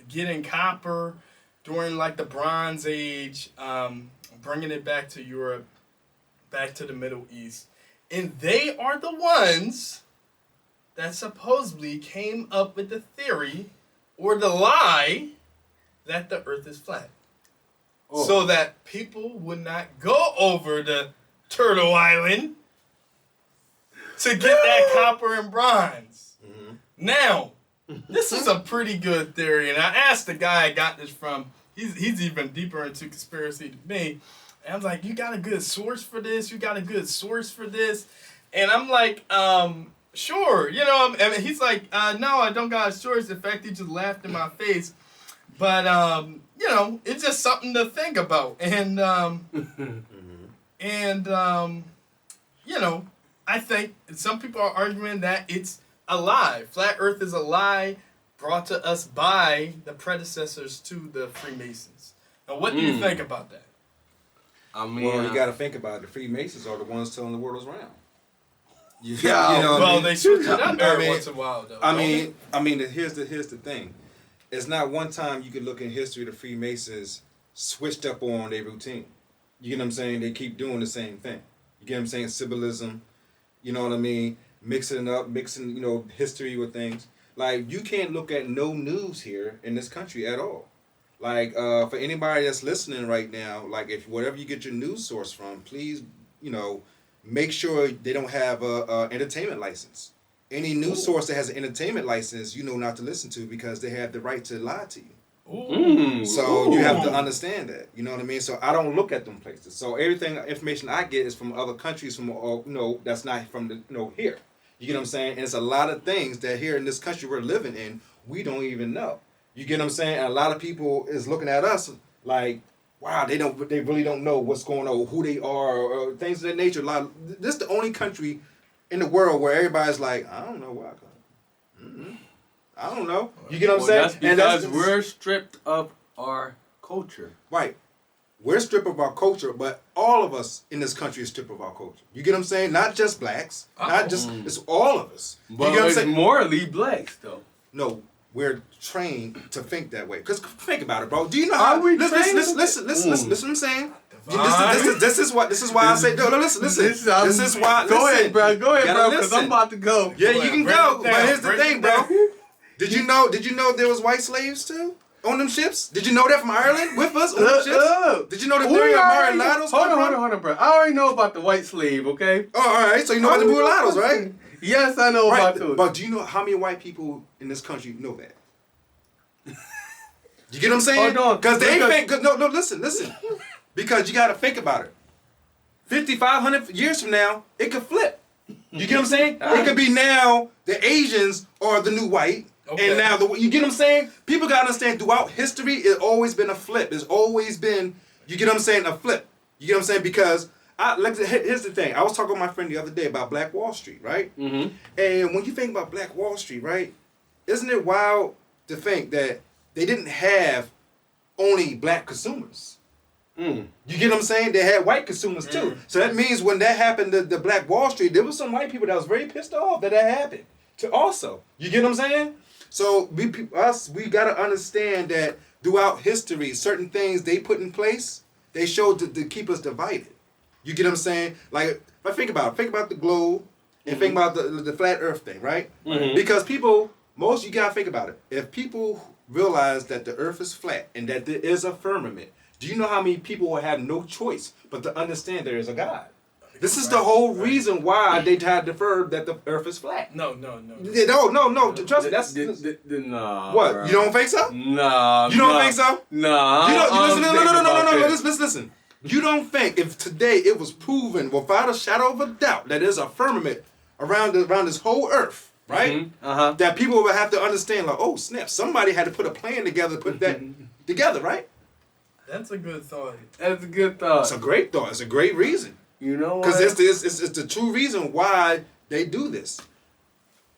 Speaker 2: getting copper during like the Bronze Age, bringing it back to Europe, back to the Middle East. And they are the ones that supposedly came up with the theory or the lie that the earth is flat. Oh. So that people would not go over to Turtle Island to get that copper and bronze. Mm-hmm. Now, this is a pretty good theory, and I asked the guy I got this from. He's even deeper into conspiracy than me. And I was like, you got a good source for this? You got a good source for this? And I'm like, sure. You know, and he's like, no, I don't got a source. In fact, he just laughed in my face. But, you know, it's just something to think about. And, you know, I think some people are arguing that it's a lie. Flat Earth is a lie brought to us by the predecessors to the Freemasons. Now, what do you think about that?
Speaker 1: I mean, well, you got to think about it. The Freemasons are the ones telling the world is round.
Speaker 2: You know, well, they switch it up every once in a while, though.
Speaker 1: I mean, here's the thing. It's not one time you can look in history the Freemasons switched up on their routine. You get what I'm saying? They keep doing the same thing. You get what I'm saying? Symbolism. You know what I mean? Mixing, you know, history with things. Like, you can't look at no news here in this country at all. Like, for anybody that's listening right now, like, if whatever you get your news source from, please, you know, make sure they don't have a entertainment license. Any news source that has an entertainment license, you know not to listen to because they have the right to lie to you. So you have to understand that. You know what I mean? So I don't look at them places. So information I get is from other countries, from you know, that's not from the, you know, here. You get what I'm saying? And it's a lot of things that here in this country we're living in, we don't even know. You get what I'm saying? And a lot of people is looking at us like, wow, they really don't know what's going on, who they are, or things of that nature. This is the only country in the world where everybody's like, I don't know where I come. I don't know. You get what I'm saying?
Speaker 3: That's because we're stripped of our culture.
Speaker 1: Right. We're stripped of our culture, but all of us in this country is stripped of our culture. You get what I'm saying? Not just blacks. Not just, it's all of us.
Speaker 3: But
Speaker 1: you get what I'm saying?
Speaker 3: Morally blacks, though.
Speaker 1: No, we're trained to think that way. Because think about it, bro. Do you know how... Listen what I'm saying. This is why I say, no, listen. This is why...
Speaker 3: Go ahead, bro, because I'm about to go.
Speaker 1: Yeah, you can go, but here's the thing, bro. Did you know there was white slaves, too? On them ships? Did you know that from Ireland with us on them ships? Did you know the theory of mulattoes?
Speaker 3: Hold on, bro. I already know about the white slave, okay?
Speaker 1: Oh, all right. So you know about the mulattoes, right?
Speaker 3: Yes, I know about those.
Speaker 1: But do you know how many white people in this country know that? You get what I'm saying?
Speaker 3: Hold on.
Speaker 1: Because they ain't think. No, listen. Because you got to think about it. 5,500 years from now, it could flip. You get what I'm saying? It could be now the Asians are the new white. Okay. And now, you get what I'm saying? People got to understand throughout history, it's always been a flip. It's always been, you get what I'm saying, a flip. You get what I'm saying? Because, here's the thing. I was talking to my friend the other day about Black Wall Street, right? Mm-hmm. And when you think about Black Wall Street, right, isn't it wild to think that they didn't have only black consumers? You get what I'm saying? They had white consumers too. So that means when that happened to the Black Wall Street, there was some white people that was very pissed off that happened to also. You get what I'm saying? So we got to understand that throughout history, certain things they put in place, they showed to keep us divided. You get what I'm saying? Like, if I think about the globe, and think about the flat Earth thing, right?
Speaker 3: Mhm.
Speaker 1: Because you gotta think about it. If people realize that the Earth is flat and that there is a firmament, do you know how many people will have no choice but to understand there is a God? This is the whole reason why they had deferred that the Earth is flat.
Speaker 2: No.
Speaker 1: No. Trust me. That's
Speaker 3: nah.
Speaker 1: what
Speaker 3: Bro.
Speaker 1: you don't think so.
Speaker 3: Nah.
Speaker 1: You don't think so?
Speaker 3: Nah.
Speaker 1: You don't,
Speaker 3: No.
Speaker 1: listen. You don't think if today it was proven without a shadow of a doubt that there's a firmament around this whole Earth, right?
Speaker 3: Mm-hmm.
Speaker 1: That people would have to understand, like, oh snap, somebody had to put a plan together, put that together, right?
Speaker 2: That's a good thought.
Speaker 3: That's a good thought.
Speaker 1: It's a great thought. It's a great reason.
Speaker 3: You know what?
Speaker 1: Because it's the true reason why they do this.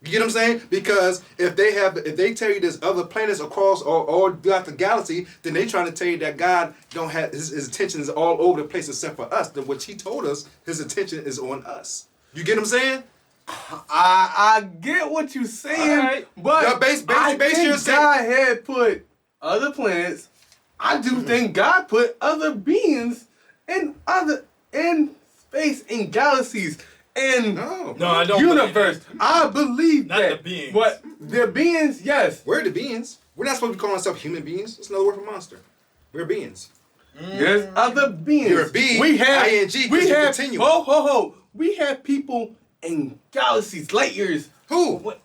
Speaker 1: You get what I'm saying? Because if they tell you there's other planets across or throughout the galaxy, then they trying to tell you that God don't have his attention is all over the place except for us. Then what he told us, his attention is on us. You get what I'm saying?
Speaker 3: I get what you're saying,
Speaker 1: Right.
Speaker 3: but
Speaker 1: Yeah, base
Speaker 3: I
Speaker 1: your
Speaker 3: think
Speaker 1: say-
Speaker 3: God had put other planets. I do think God put other beings in space, in galaxies, in
Speaker 1: No,
Speaker 2: I don't
Speaker 3: universe.
Speaker 2: believe
Speaker 3: I believe
Speaker 2: Not
Speaker 3: that.
Speaker 2: the beings.
Speaker 3: But the beings, yes.
Speaker 1: we're the beings. We're not supposed to be calling ourselves human beings. That's another word for monster. We're beings.
Speaker 3: There's other beings.
Speaker 1: You're a bee,
Speaker 3: We have
Speaker 1: ING, 'cause
Speaker 3: we
Speaker 1: you
Speaker 3: have
Speaker 1: continue.
Speaker 3: ho. We have people in galaxies, light years.
Speaker 1: Who?
Speaker 3: What?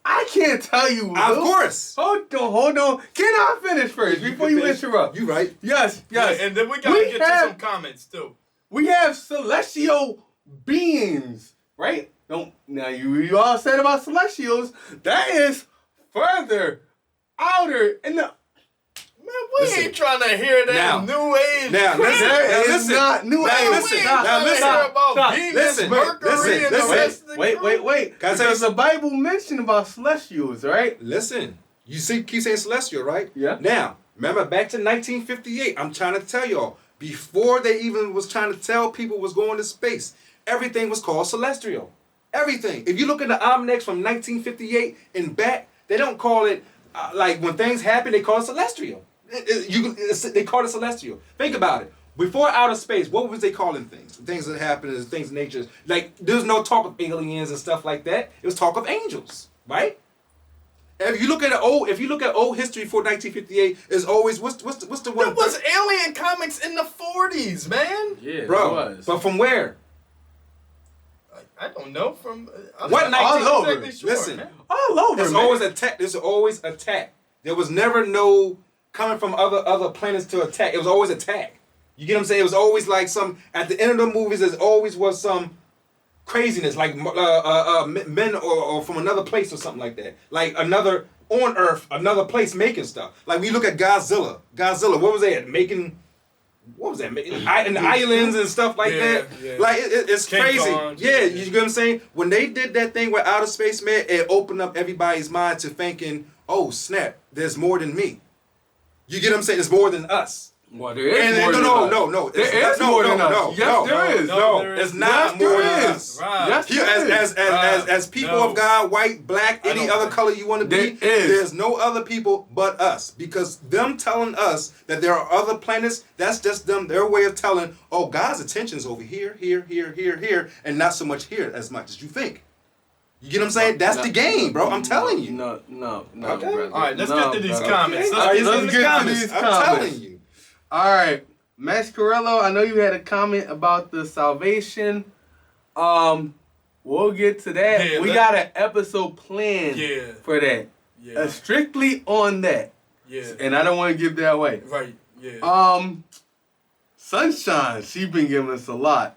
Speaker 3: I can't tell you.
Speaker 1: Of
Speaker 3: Lil.
Speaker 1: course.
Speaker 3: Hold on. Can I finish first before you interrupt?
Speaker 1: You right.
Speaker 3: Yes.
Speaker 2: And then we gotta get to some comments too.
Speaker 3: We have celestial beings, right? Now you all said about celestials. That is further outer in the.
Speaker 2: Man, we
Speaker 1: Listen.
Speaker 2: ain't trying to hear that
Speaker 1: Now.
Speaker 2: new age.
Speaker 1: Now,
Speaker 2: crap.
Speaker 1: listen.
Speaker 3: There is
Speaker 1: listen.
Speaker 3: not new
Speaker 1: Now,
Speaker 3: age.
Speaker 1: listen.
Speaker 2: We ain't
Speaker 1: Now,
Speaker 2: trying to
Speaker 1: listen.
Speaker 2: hear about
Speaker 3: Stop.
Speaker 2: Venus,
Speaker 1: Listen.
Speaker 2: Mercury,
Speaker 1: Listen.
Speaker 2: and the
Speaker 1: Listen.
Speaker 2: rest of the
Speaker 3: Wait.
Speaker 1: Can I say
Speaker 3: Because the Bible mentioned about celestials, right?
Speaker 1: Listen, you see, keep saying celestial, right?
Speaker 3: Yeah.
Speaker 1: Now, remember back to 1958. I'm trying to tell y'all, before they even was trying to tell people was going to space, everything was called celestial. Everything. If you look at the almanacs from 1958 and back, they don't call it like when things happen, they call it celestial. They call it celestial. Think about it. Before outer space, what was they calling things? Things that happen is things in nature. Like there's no talk of aliens and stuff like that. It was talk of angels, right? If you look at old history for 1958, is always what's the one?
Speaker 2: There was alien comics in the 40s, man.
Speaker 3: Yeah,
Speaker 1: Bro, but from where?
Speaker 2: I don't know. From I'm
Speaker 1: What
Speaker 2: not
Speaker 3: all over?
Speaker 2: exactly sure,
Speaker 1: Listen.
Speaker 2: man.
Speaker 3: all over.
Speaker 1: There's
Speaker 3: man.
Speaker 1: always attack. There's always attack. There was never no coming from other planets to attack. It was always attack. You get what I'm saying? It was always like some at the end of the movies. There always was some craziness, like men or from another place or something like that. Like another on Earth, another place making stuff. Like we look at Godzilla. What was that making? What was that? In the islands and stuff like that.
Speaker 2: Yeah.
Speaker 1: Like it's
Speaker 2: King
Speaker 1: crazy.
Speaker 2: Kong,
Speaker 1: Yeah, you get what I'm saying? When they did that thing with outer space, man, it opened up everybody's mind to thinking, oh snap, there's more than me. You get what I'm saying? There's more than us.
Speaker 3: Well, there is
Speaker 1: And
Speaker 3: more than us.
Speaker 1: No.
Speaker 3: There is more than us. Yes, there is.
Speaker 2: No,
Speaker 1: It's not
Speaker 3: there
Speaker 1: more than
Speaker 3: is.
Speaker 1: us.
Speaker 2: Right.
Speaker 3: Yes,
Speaker 1: Here,
Speaker 3: there is.
Speaker 1: as people
Speaker 2: No.
Speaker 1: of God, white, black,
Speaker 2: I
Speaker 1: any
Speaker 2: don't
Speaker 1: other
Speaker 2: think-
Speaker 1: color you want to be,
Speaker 3: There is.
Speaker 1: there's no other people but us. Because them telling us that there are other planets, that's just them, their way of telling, oh, God's attention is over here, and not so much here as much as you think. You get what I'm saying? That's the game, bro. I'm telling you.
Speaker 3: No,
Speaker 1: Okay.
Speaker 3: brother.
Speaker 2: All right, let's
Speaker 3: No,
Speaker 2: get to these
Speaker 3: brother.
Speaker 2: comments.
Speaker 1: All right,
Speaker 2: Let's
Speaker 3: let's
Speaker 2: get to
Speaker 3: get
Speaker 2: these
Speaker 3: to
Speaker 2: comments.
Speaker 3: these
Speaker 1: I'm
Speaker 3: comments.
Speaker 1: telling you.
Speaker 3: All right, Mascarello, I know you had a comment about the salvation. We'll get to that.
Speaker 2: Yeah,
Speaker 3: we got an episode planned
Speaker 2: Yeah.
Speaker 3: for that.
Speaker 2: Yeah.
Speaker 3: Strictly on that.
Speaker 2: Yeah.
Speaker 3: And I don't want to give that away.
Speaker 2: Right. Yeah.
Speaker 3: Sunshine, she been giving us a lot.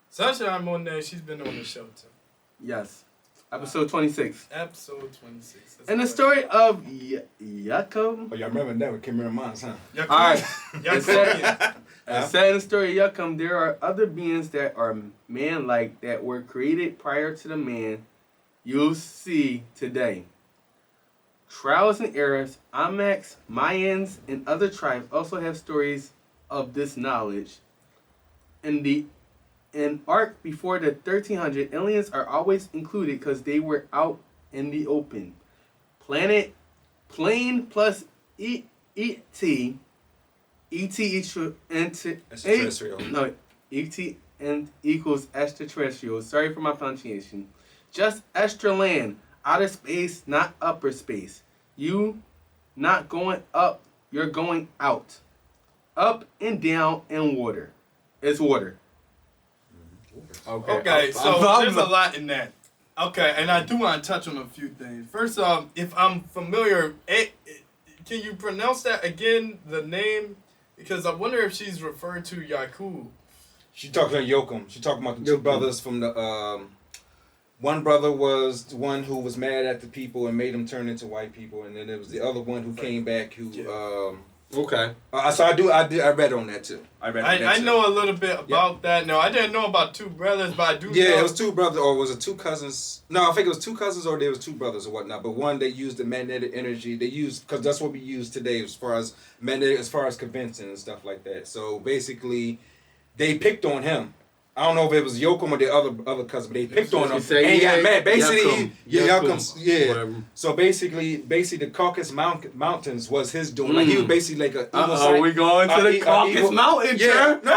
Speaker 2: Sunshine on there. She's been on the show too.
Speaker 3: Yes. Episode 26.
Speaker 2: Episode 26. That's
Speaker 3: And the
Speaker 2: correct.
Speaker 3: story of Yakum.
Speaker 1: Oh, y'all remember that with Kim Mines, huh?
Speaker 2: Yakum.
Speaker 3: All right.
Speaker 2: Yakum.
Speaker 3: As said in the story of Yakum, there are other beings that are man-like that were created prior to the man you'll see today. Trials and errors, Amaks, Mayans, and other tribes also have stories of this knowledge. In Ark before the 1300, aliens are always included because they were out in the open. Plane plus ET. ET
Speaker 1: Extraterrestrial.
Speaker 3: No, ET and equals extraterrestrial. Sorry for my pronunciation. Just extra land. Outer space, not upper space. You not going up, you're going out. Up and down and water. It's water.
Speaker 2: Okay, so there's a lot in that. Okay, and I do want to touch on a few things. First off, if I'm familiar, can you pronounce that again, the name? Because I wonder if she's referring to Yakub.
Speaker 1: She talking about Yoakum. She talking about the two brothers from the. One brother was the one who was mad at the people and made them turn into white people, and then there was the other one who came back who.
Speaker 3: Okay.
Speaker 1: So I read on that too.
Speaker 2: I know a little bit about that. No, I didn't know about two brothers, but I do know.
Speaker 1: Yeah, it was two brothers, or was it two cousins? No, I think it was two cousins, or there was two brothers or whatnot. But one, they used the magnetic energy. They used, because that's what we use today as far as magnetic, as far as convincing and stuff like that. So basically, they picked on him. I don't know if it was Yoakum or the other cousin, but they picked on him and he got mad. Basically, Yoakum. So basically, the Caucasus Mountains was his doing. Like he was basically like an evil scientist.
Speaker 3: We going to the Caucasus Mountains?
Speaker 1: Yeah, no,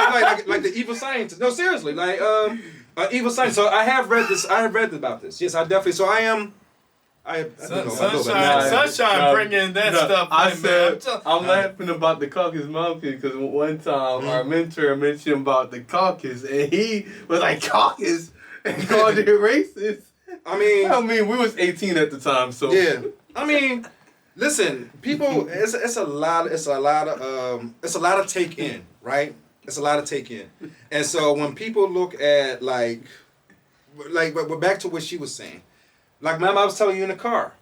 Speaker 1: like the evil scientist. No, seriously, like evil scientist. So I have read this. I have read about this. Yes, I definitely. So I am.
Speaker 2: Sunshine bringing that stuff.
Speaker 3: I said, I'm laughing about the Caucasus Mountains because one time our mentor mentioned about the Caucasus and he was like, Caucasus? And called it racist.
Speaker 1: I mean,
Speaker 3: we was 18 at the time, so.
Speaker 1: Yeah. I mean, listen, people, it's a lot of take in, right? It's a lot of take in. And so when people look at like we're back to what she was saying. Like Mama, I was telling you in the car,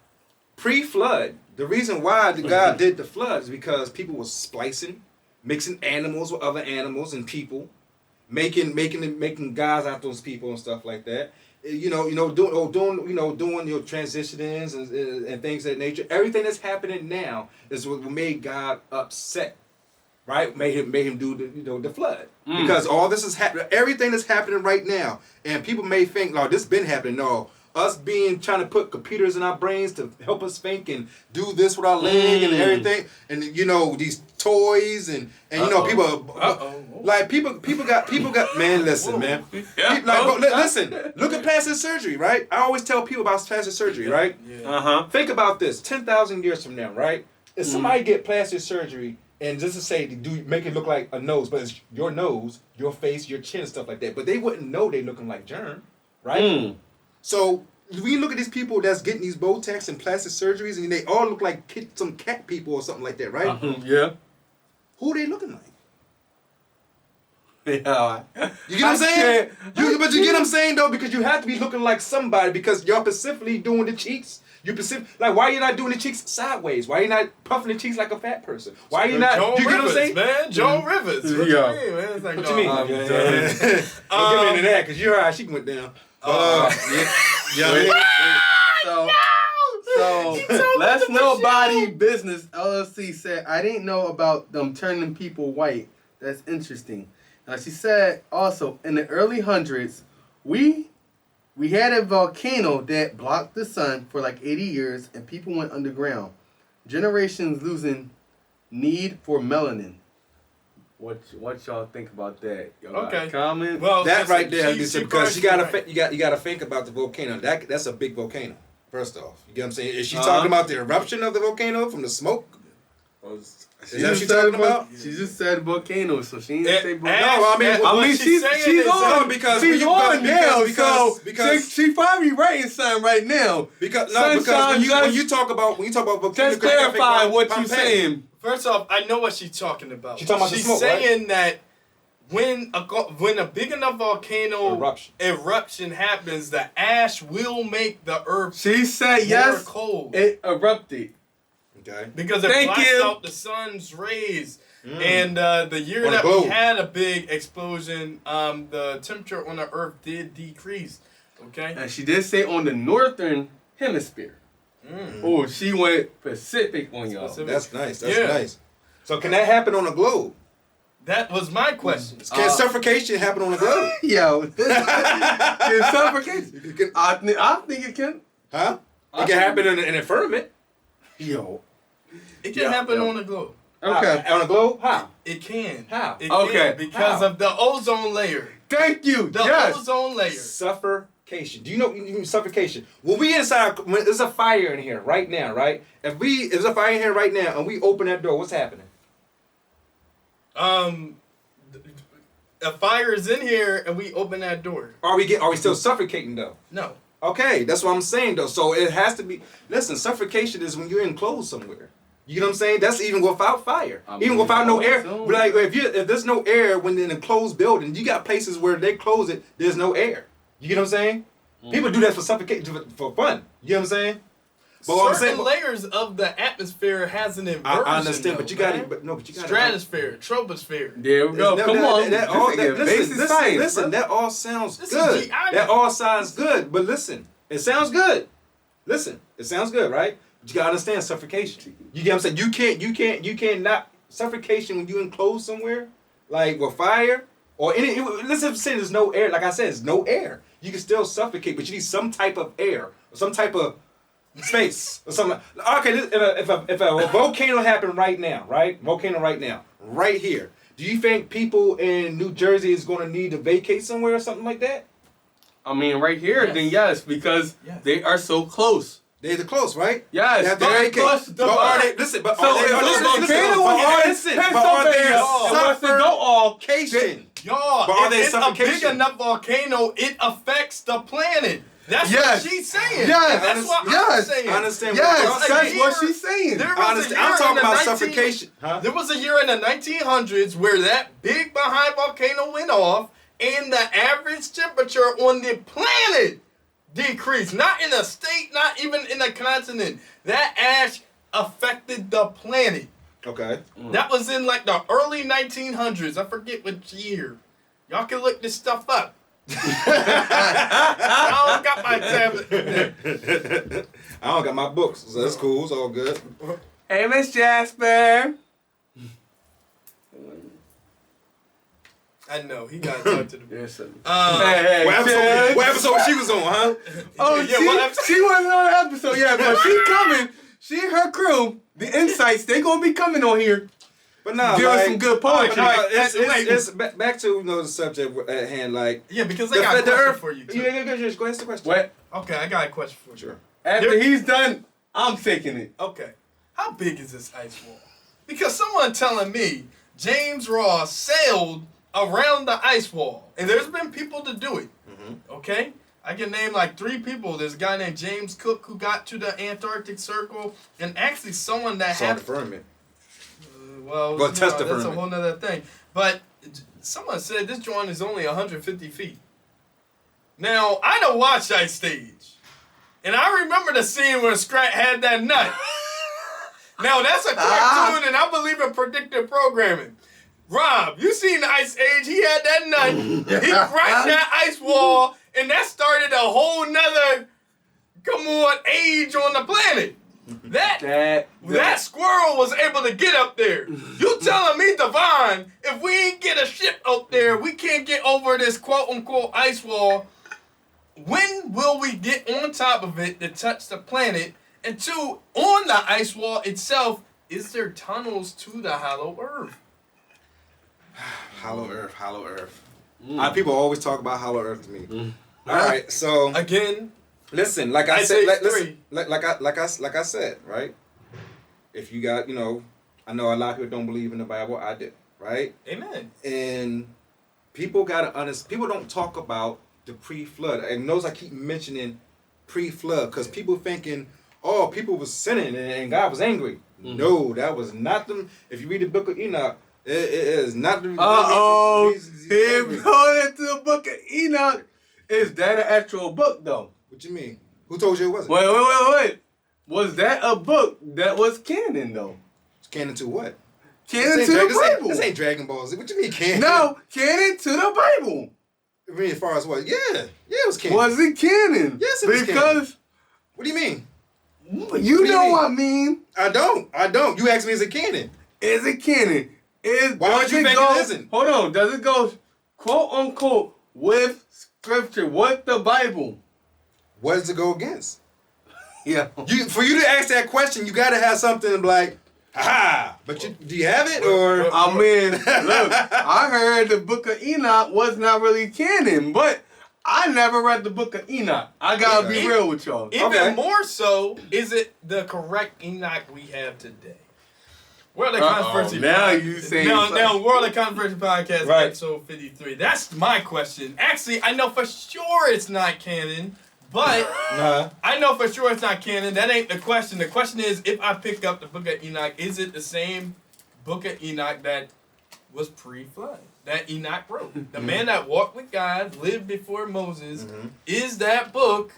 Speaker 1: pre-flood, the reason why God did the flood is because people were splicing, mixing animals with other animals and people, making gods out those people and stuff like that. Doing your transitionings and things of that nature. Everything that's happening now is what made God upset, right? Made him do the flood because all this is happening. Everything that's happening right now, and people may think, "Oh, this been happening." No. Us trying to put computers in our brains to help us think and do this with our leg and everything, and these toys and people got man. Listen, man. Listen. Look at plastic surgery, right? I always tell people about plastic surgery, right?
Speaker 2: Yeah.
Speaker 1: Think about this: 10,000 years from now, right? If somebody get plastic surgery and just to say make it look like a nose, but it's your nose, your face, your chin, stuff like that, but they wouldn't know they looking like Germ, right? So we look at these people that's getting these Botox and plastic surgeries, and they all look like some cat people or something like that, right?
Speaker 3: Yeah.
Speaker 1: Who are they looking like?
Speaker 3: Yeah.
Speaker 1: You get what I'm saying? But you get what I'm saying though, because you have to be looking like somebody because you're specifically doing the cheeks. Why are you not doing the cheeks sideways? Why are you not puffing the cheeks like a fat person? Why are you not?
Speaker 2: Joan
Speaker 1: you get
Speaker 2: Rivers,
Speaker 1: what I'm saying?
Speaker 2: Man, Joan Rivers. What you mean, man? It's like,
Speaker 1: what you mean? Don't get me into that because you heard how she went down.
Speaker 3: So Let's Nobody Business LLC said, I didn't know about them turning people white. That's interesting. Now she said also in the early hundreds, we had a volcano that blocked the sun for like 80 years and people went underground. Generations losing need for melanin. What y'all think about that? Y'all got a comment?
Speaker 1: Well, that right there, because you gotta think about the volcano. That's a big volcano. First off, you get what I'm saying? Is she talking about the eruption of the volcano from the smoke? Is that what she's talking about?
Speaker 3: She just said volcano, so she didn't say volcano.
Speaker 1: No, I mean she's on because
Speaker 3: she's on now, because she probably writing something right now.
Speaker 1: Because when you talk about volcano,
Speaker 3: just clarify what you're saying.
Speaker 2: First off, I know what she's talking about.
Speaker 1: She's talking about the smoke,
Speaker 2: saying that when a big enough volcano eruption happens, the ash will make the earth
Speaker 3: she said yes,
Speaker 2: cold.
Speaker 3: It erupted.
Speaker 1: Okay.
Speaker 2: Because it blocks out the sun's rays. And the year that we had a big explosion, the temperature on the earth did decrease. Okay.
Speaker 3: And she did say on the northern hemisphere. Oh, she went Pacific on y'all.
Speaker 1: That's nice. That's nice. So can that happen on the globe?
Speaker 2: That was my question.
Speaker 1: Can suffocation happen on the globe?
Speaker 3: Yo. Can suffocation? I think it can.
Speaker 1: Huh? It can happen in an firmament.
Speaker 3: Yo.
Speaker 2: It can happen on the globe.
Speaker 3: Okay.
Speaker 1: On the globe? How?
Speaker 2: It can.
Speaker 1: How?
Speaker 2: It can because of the ozone layer.
Speaker 3: Thank you.
Speaker 2: The
Speaker 3: Yes.
Speaker 2: ozone layer.
Speaker 1: Suffocation. Do you know suffocation? When we inside, when there's a fire in here right now, right? If there's a fire in here right now and we open that door, what's happening?
Speaker 2: A fire is in here and we open that door.
Speaker 1: Are we still suffocating though?
Speaker 2: No.
Speaker 1: Okay, that's what I'm saying though. So it has to be. Listen, suffocation is when you're enclosed somewhere. You know what I'm saying? That's even without fire, even without no air. But like if there's no air when in an enclosed building, you got places where they close it. There's no air. You get what I'm saying? People do that for suffocation, for fun. You know what I'm saying? But
Speaker 2: certain layers of the atmosphere has an inversion.
Speaker 1: I understand,
Speaker 2: though,
Speaker 1: but you got
Speaker 2: man.
Speaker 1: it. But you got
Speaker 2: stratosphere, troposphere.
Speaker 3: There we go. Come on.
Speaker 1: Listen, that all sounds good. That all sounds good. But listen, it sounds good. Listen, it sounds good, right? But you gotta understand suffocation. You get what I'm saying? You can't not suffocation when you enclosed somewhere, like with fire or any. Listen, say there's no air. Like I said, there's no air. You can still suffocate, but you need some type of air or some type of space or something. Okay, if a volcano happened right now, right? Volcano right now, right here. Do you think people in New Jersey is going to need to vacate somewhere or something like that?
Speaker 3: I mean, right here,
Speaker 2: yes.
Speaker 3: then yes, because they are so close.
Speaker 1: They're close, right?
Speaker 3: Yes, they're close.
Speaker 1: But are they? Listen, but are they? Suffocation?
Speaker 2: Y'all,
Speaker 1: but are they
Speaker 2: if it's a big
Speaker 1: suffocation?
Speaker 2: enough volcano, it affects the planet. That's
Speaker 3: yes.
Speaker 2: what she's saying.
Speaker 3: Yes.
Speaker 2: That's what I'm saying.
Speaker 1: I understand.
Speaker 3: Yes, that's what she's saying.
Speaker 1: I'm talking about suffocation. Huh?
Speaker 2: There was a year in the 1900s where that big behind volcano went off, and the average temperature on the planet decreased. Not in a state, not even in a continent. That ash affected the planet.
Speaker 1: Okay.
Speaker 2: That was in like the early 1900s. I forget what year. Y'all can look this stuff up. I don't got my tablet.
Speaker 1: I don't got my books, so that's cool. It's all good.
Speaker 3: Hey, Miss Jasper.
Speaker 2: I know he got to talk to the.
Speaker 3: Yes, sir.
Speaker 1: Hey, what episode she was on, huh?
Speaker 3: Oh, yeah, she wasn't on the episode yet, but she coming. She and her crew, the insights, they gonna be coming on here.
Speaker 1: But no,
Speaker 3: give us some good poetry.
Speaker 1: It's back to the subject at hand, like
Speaker 2: because I got a question for you too.
Speaker 1: Yeah, go ask the question.
Speaker 3: What?
Speaker 2: Okay, I got a question for you.
Speaker 1: Sure.
Speaker 3: After he's done, I'm taking it.
Speaker 2: Okay, how big is this ice wall? Because someone telling me James Ross sailed around the ice wall, and there's been people to do it. Mm-hmm. Okay. I can name like 3 people. There's a guy named James Cook who got to the Antarctic Circle, and actually someone that had
Speaker 1: firmament.
Speaker 2: That's a whole nother thing. But someone said this joint is only 150 feet. Now I don't watch Ice Stage, and I remember the scene where Scrat had that nut. Now that's a cartoon, and I believe in predictive programming. Rob, you seen the Ice Age? He had that nut. He cracked that ice wall. And that started a whole nother, age on the planet. That squirrel was able to get up there. You telling me, Davon, if we ain't get a ship up there, we can't get over this quote-unquote ice wall. When will we get on top of it to touch the planet? And 2, on the ice wall itself, is there tunnels to the hollow earth?
Speaker 1: Hollow earth. People always talk about hollow earth to me. All right, so
Speaker 2: again,
Speaker 1: listen, like I said, like I said, right? If you got, I know a lot of people don't believe in the Bible. I do, right?
Speaker 2: Amen.
Speaker 1: And people people don't talk about the pre-flood. And notice I keep mentioning pre-flood because people thinking, oh, people was sinning and God was angry. Mm-hmm. No, that was not them. If you read the book of Enoch, it is not the.
Speaker 3: Here we go into the book of Enoch. Is that an actual book, though?
Speaker 1: What you mean? Who told you it wasn't?
Speaker 3: Wait. Was that a book that was canon, though?
Speaker 1: Canon to what?
Speaker 3: Canon to the Bible.
Speaker 1: This ain't Dragon Ball Z. What you mean canon?
Speaker 3: No, canon to the Bible.
Speaker 1: I mean, as far as what? Yeah, it was canon.
Speaker 3: Was it canon?
Speaker 1: Yes, it was canon. What do you mean?
Speaker 3: You know what I mean.
Speaker 1: I don't. You asked me, is it canon?
Speaker 3: Is it canon?
Speaker 1: Why would you think it isn't?
Speaker 3: Hold on. Does it go, quote, unquote, with Scripture, with the Bible?
Speaker 1: What does it go against?
Speaker 3: Yeah.
Speaker 1: For you to ask that question, you got to have something like, Ha! But do you have it or?
Speaker 3: I mean, look, I heard the Book of Enoch was not really canon, but I never read the Book of Enoch. I gotta be real with y'all.
Speaker 2: Even more so, is it the correct Enoch we have today? World of Controversy.
Speaker 3: Now you say
Speaker 2: now World of Controversy podcast,
Speaker 1: Right.
Speaker 2: episode 53. That's my question. Actually, I know for sure it's not canon, but I know for sure it's not canon. That ain't the question. The question is, if I pick up the Book of Enoch, is it the same Book of Enoch that was pre-flood, that Enoch wrote? The man that walked with God, lived before Moses, is that book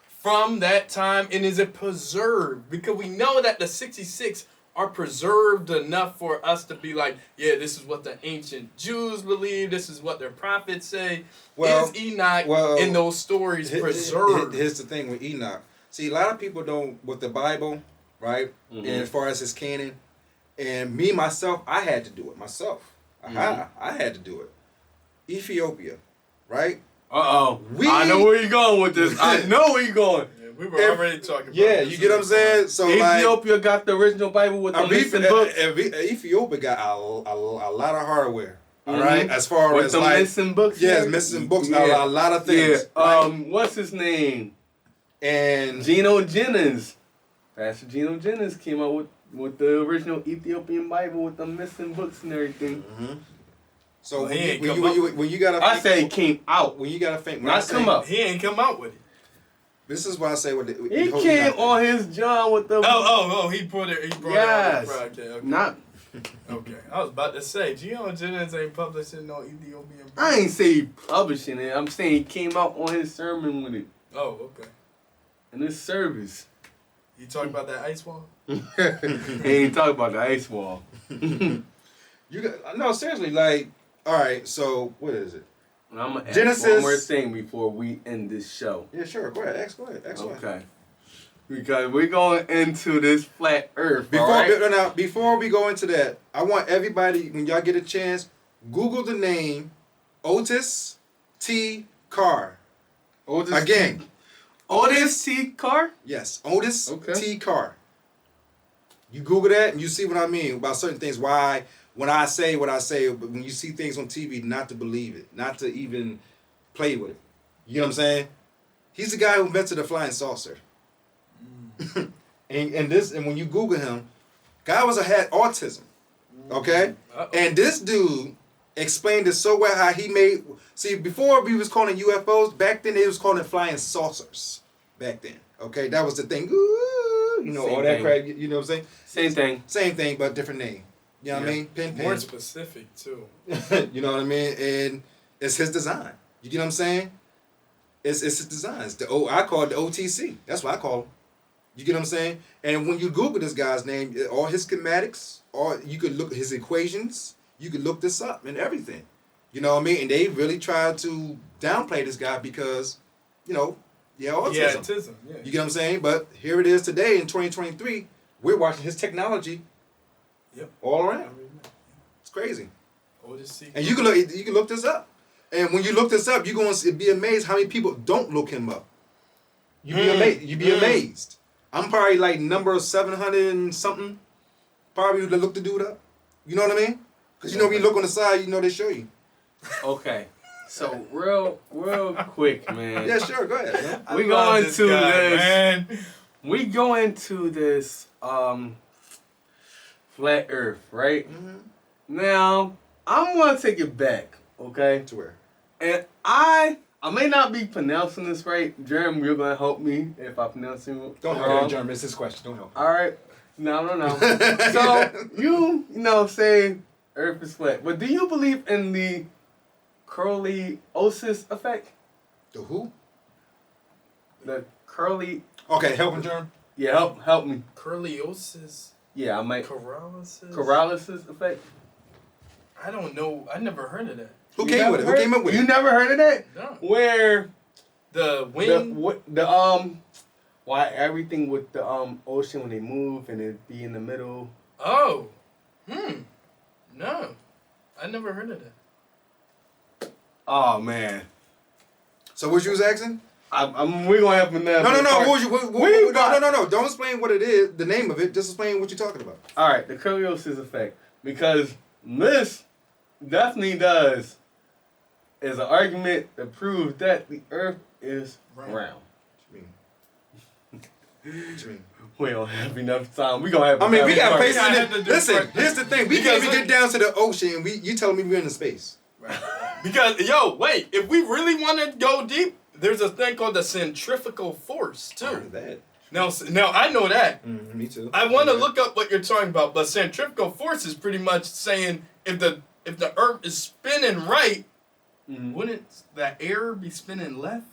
Speaker 2: from that time, and is it preserved? Because we know that the 66 are preserved enough for us to be like, yeah, this is what the ancient Jews believe, this is what their prophets say. Is Enoch in those stories preserved?
Speaker 1: Here's the thing with Enoch. See, a lot of people don't, with the Bible, right, and as far as its canon, and me, myself, I had to do it myself. I had to do it. Ethiopia, right?
Speaker 3: I know where you're going with this. I know where you're going.
Speaker 2: We were already talking about
Speaker 1: Yeah, you get what I'm saying? So
Speaker 3: Ethiopia got the original Bible with the missing books.
Speaker 1: Ethiopia got a lot of hardware. All right, as far
Speaker 3: with
Speaker 1: as
Speaker 3: the missing books.
Speaker 1: Yes, missing books. A lot of things.
Speaker 3: Yeah. What's his name?
Speaker 1: And
Speaker 3: Geno Jennings. Pastor Geno Jennings came out with the original Ethiopian Bible with the missing books and everything.
Speaker 1: So when you gotta,
Speaker 3: I say he came out.
Speaker 1: When you gotta think,
Speaker 3: not come up.
Speaker 2: He ain't come out with it.
Speaker 1: This is why I say with
Speaker 3: he came on his John with the.
Speaker 2: He brought it. He brought it on the project. Okay.
Speaker 3: Not.
Speaker 2: Okay, I was about to say, Geno Jennings ain't publishing no Ethiopian.
Speaker 3: I ain't say he publishing it. I'm saying he came out on his sermon with it.
Speaker 2: Oh, okay.
Speaker 3: In his service.
Speaker 2: You talking about that ice wall?
Speaker 3: He ain't talking about the ice wall.
Speaker 1: No, seriously, like, all right. So what is it?
Speaker 3: And I'm gonna
Speaker 1: Genesis.
Speaker 3: ask one more thing before we end this show.
Speaker 1: Yeah, sure. Go ahead. Go ahead.
Speaker 3: Okay. Because we're going into this flat Earth.
Speaker 1: Before we go into that, I want everybody, when y'all get a chance, Google the name Otis T. Carr.
Speaker 3: Otis T. Carr?
Speaker 1: Yes, Otis T. Carr. You Google that and you see what I mean about certain things. Why, when I say what I say, but when you see things on TV, not to believe it, not to even play with it. You know what I'm saying? He's the guy who invented the flying saucer. and when you Google him, guy had autism. Okay? And this dude explained it so well how he made. See, before we was calling UFOs, back then they was calling flying saucers. Back then, okay, that was the thing. Ooh, you know,
Speaker 3: Same
Speaker 1: all that
Speaker 3: thing.
Speaker 1: crap. You know what I'm saying? Same thing, but different name. You know what I mean? Pin.
Speaker 2: More specific too.
Speaker 1: You know what I mean? And it's his design. You get what I'm saying? It's his design. It's I call it the OTC. That's what I call him. You get what I'm saying? And when you Google this guy's name, all his schematics, or you could look at his equations, you could look this up and everything. You know what I mean? And they really tried to downplay this guy because, you know, autism.
Speaker 2: Yeah, autism. Yeah.
Speaker 1: You get what I'm saying? But here it is today in 2023. We're watching his technology.
Speaker 2: Yep.
Speaker 1: All around. It's crazy.
Speaker 2: Otis T.
Speaker 1: And you can look this up. And when you look this up, you're going to be amazed how many people don't look him up. You'd be amazed. I'm probably like number 700 and something. Probably to look the dude up. You know what I mean? Because you know when you look on the side, you know they show you.
Speaker 3: Okay. So real quick, man.
Speaker 1: Yeah, sure. Go ahead.
Speaker 3: We go into this flat Earth, right? Now I'm gonna take it back, okay?
Speaker 1: To where?
Speaker 3: And I may not be pronouncing this right. Germ, you're gonna help me if I pronounce it
Speaker 1: Don't help me, Germ. It's his question. Don't help me.
Speaker 3: All right. No. So you say Earth is flat, but do you believe in the Coriolis effect?
Speaker 1: The who?
Speaker 3: The curly.
Speaker 1: Okay, help him, Germ.
Speaker 3: Yeah, help me.
Speaker 2: Coriolis.
Speaker 3: Yeah, I might.
Speaker 2: Coriolis
Speaker 3: effect.
Speaker 2: I don't know. I never heard of that.
Speaker 1: Who came with it? Who came up with it?
Speaker 3: You never heard of that?
Speaker 2: No.
Speaker 3: Where
Speaker 2: the wind,
Speaker 3: why everything with the ocean when they move and it be in the middle.
Speaker 2: Oh, no, I never heard of that.
Speaker 3: Oh man.
Speaker 1: So what you was asking?
Speaker 3: We're gonna have another.
Speaker 1: No.
Speaker 3: part.
Speaker 1: No. Don't explain what it is, the name of it. Just explain what you're talking about.
Speaker 3: All right, the Coriolis effect, because this definitely does is an argument that proves that the Earth is round.
Speaker 1: What you mean?
Speaker 3: We don't have enough time. We gonna have.
Speaker 1: I mean, we got places
Speaker 2: gotta
Speaker 1: in
Speaker 2: have to
Speaker 1: it.
Speaker 2: do
Speaker 1: Listen,
Speaker 2: part-
Speaker 1: here's the thing. We can't even get down to the ocean. And you telling me we're in the space.
Speaker 2: Because wait, if we really want to go deep, there's a thing called the centrifugal force
Speaker 1: I
Speaker 2: too.
Speaker 1: heard that.
Speaker 2: Now I know that.
Speaker 1: Me too.
Speaker 2: I want to look up what you're talking about, but centrifugal force is pretty much saying if the Earth is spinning right, wouldn't the air be spinning left?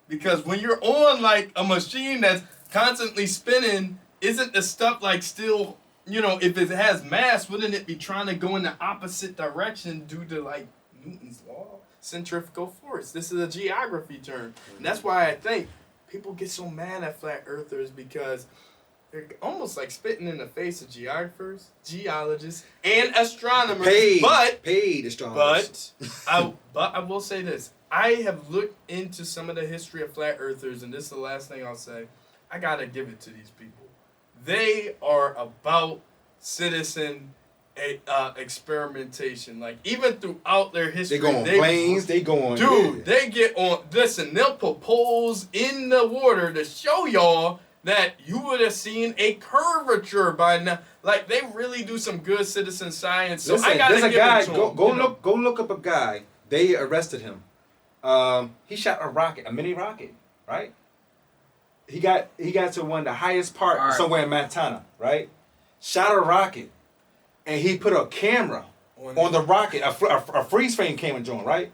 Speaker 2: Because when you're on like a machine that's constantly spinning, isn't the stuff like still, if it has mass, wouldn't it be trying to go in the opposite direction due to like Newton's law? Centrifugal force. This is a geography term. And that's why I think people get so mad at flat earthers, because they're almost like spitting in the face of geographers, geologists, and astronomers.
Speaker 1: Paid astronomers.
Speaker 2: But I will say this. I have looked into some of the history of flat earthers, and this is the last thing I'll say. I gotta give it to these people. They are about citizen experimentation. Like, even throughout their history,
Speaker 1: They go on planes. They go on.
Speaker 2: Dude, they get on. Listen, they'll put poles in the water to show y'all that you would have seen a curvature by now. Like, they really do some good citizen science. So
Speaker 1: Listen,
Speaker 2: I gotta
Speaker 1: there's a
Speaker 2: give
Speaker 1: guy.
Speaker 2: it to him.
Speaker 1: Go look up a guy. They arrested him. He shot a mini rocket, right? He got to one of the highest part somewhere in Montana, right? Shot a rocket, and he put a camera on the rocket, a freeze frame camera joint, right?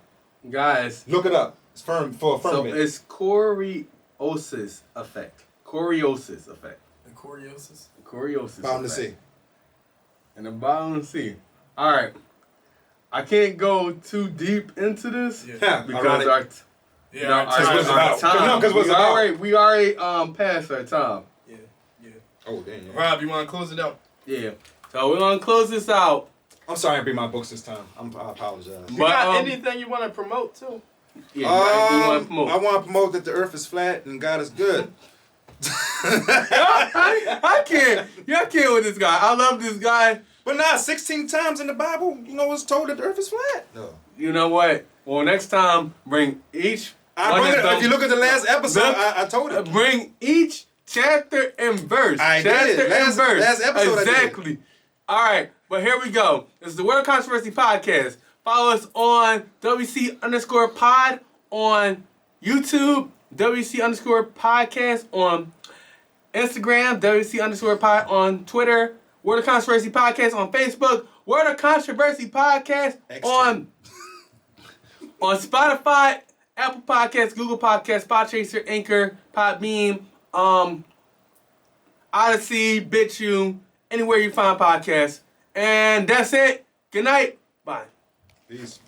Speaker 3: Guys,
Speaker 1: Look it up. It's for a
Speaker 3: so
Speaker 1: firmament.
Speaker 3: it's Coriolis effect. Coriolis effect.
Speaker 2: The Coriolis?
Speaker 3: Coriolis
Speaker 1: Bound to
Speaker 3: effect.
Speaker 1: see.
Speaker 3: And the bottom of the sea. All right. I can't go too deep into this
Speaker 1: Yeah,
Speaker 3: because
Speaker 1: ironic.
Speaker 3: our time.
Speaker 1: Because what's about.
Speaker 3: We already passed our time.
Speaker 2: Yeah.
Speaker 1: Oh, damn. Yeah.
Speaker 2: Rob, you want to close it out?
Speaker 3: Yeah. So we're gonna close this out.
Speaker 1: I'm sorry I didn't bring my books this time. I apologize.
Speaker 2: You
Speaker 3: But,
Speaker 2: got anything you want to promote, too?
Speaker 3: Yeah, you want to promote.
Speaker 1: I want to promote that the earth is flat and God is good.
Speaker 3: I can't with this guy. I love this guy.
Speaker 1: But not 16 times in the Bible, it's told that the earth is flat. No.
Speaker 3: You know what? Well, next time, bring each.
Speaker 1: If you look at the last episode, I told it.
Speaker 3: Bring each chapter and verse.
Speaker 1: I did. Last episode
Speaker 3: Exactly.
Speaker 1: I did.
Speaker 3: All right, but here we go. This is the World Controversy Podcast. Follow us on WC_pod on YouTube, WC_podcast on Instagram, WC_pod on Twitter, Word of Controversy Podcast on Facebook, Word of Controversy Podcast on Spotify, Apple Podcasts, Google Podcasts, Podchaser, Anchor, Podbeam, Odyssey, BitChute, anywhere you find podcasts. And that's it. Good night. Bye.
Speaker 1: Peace.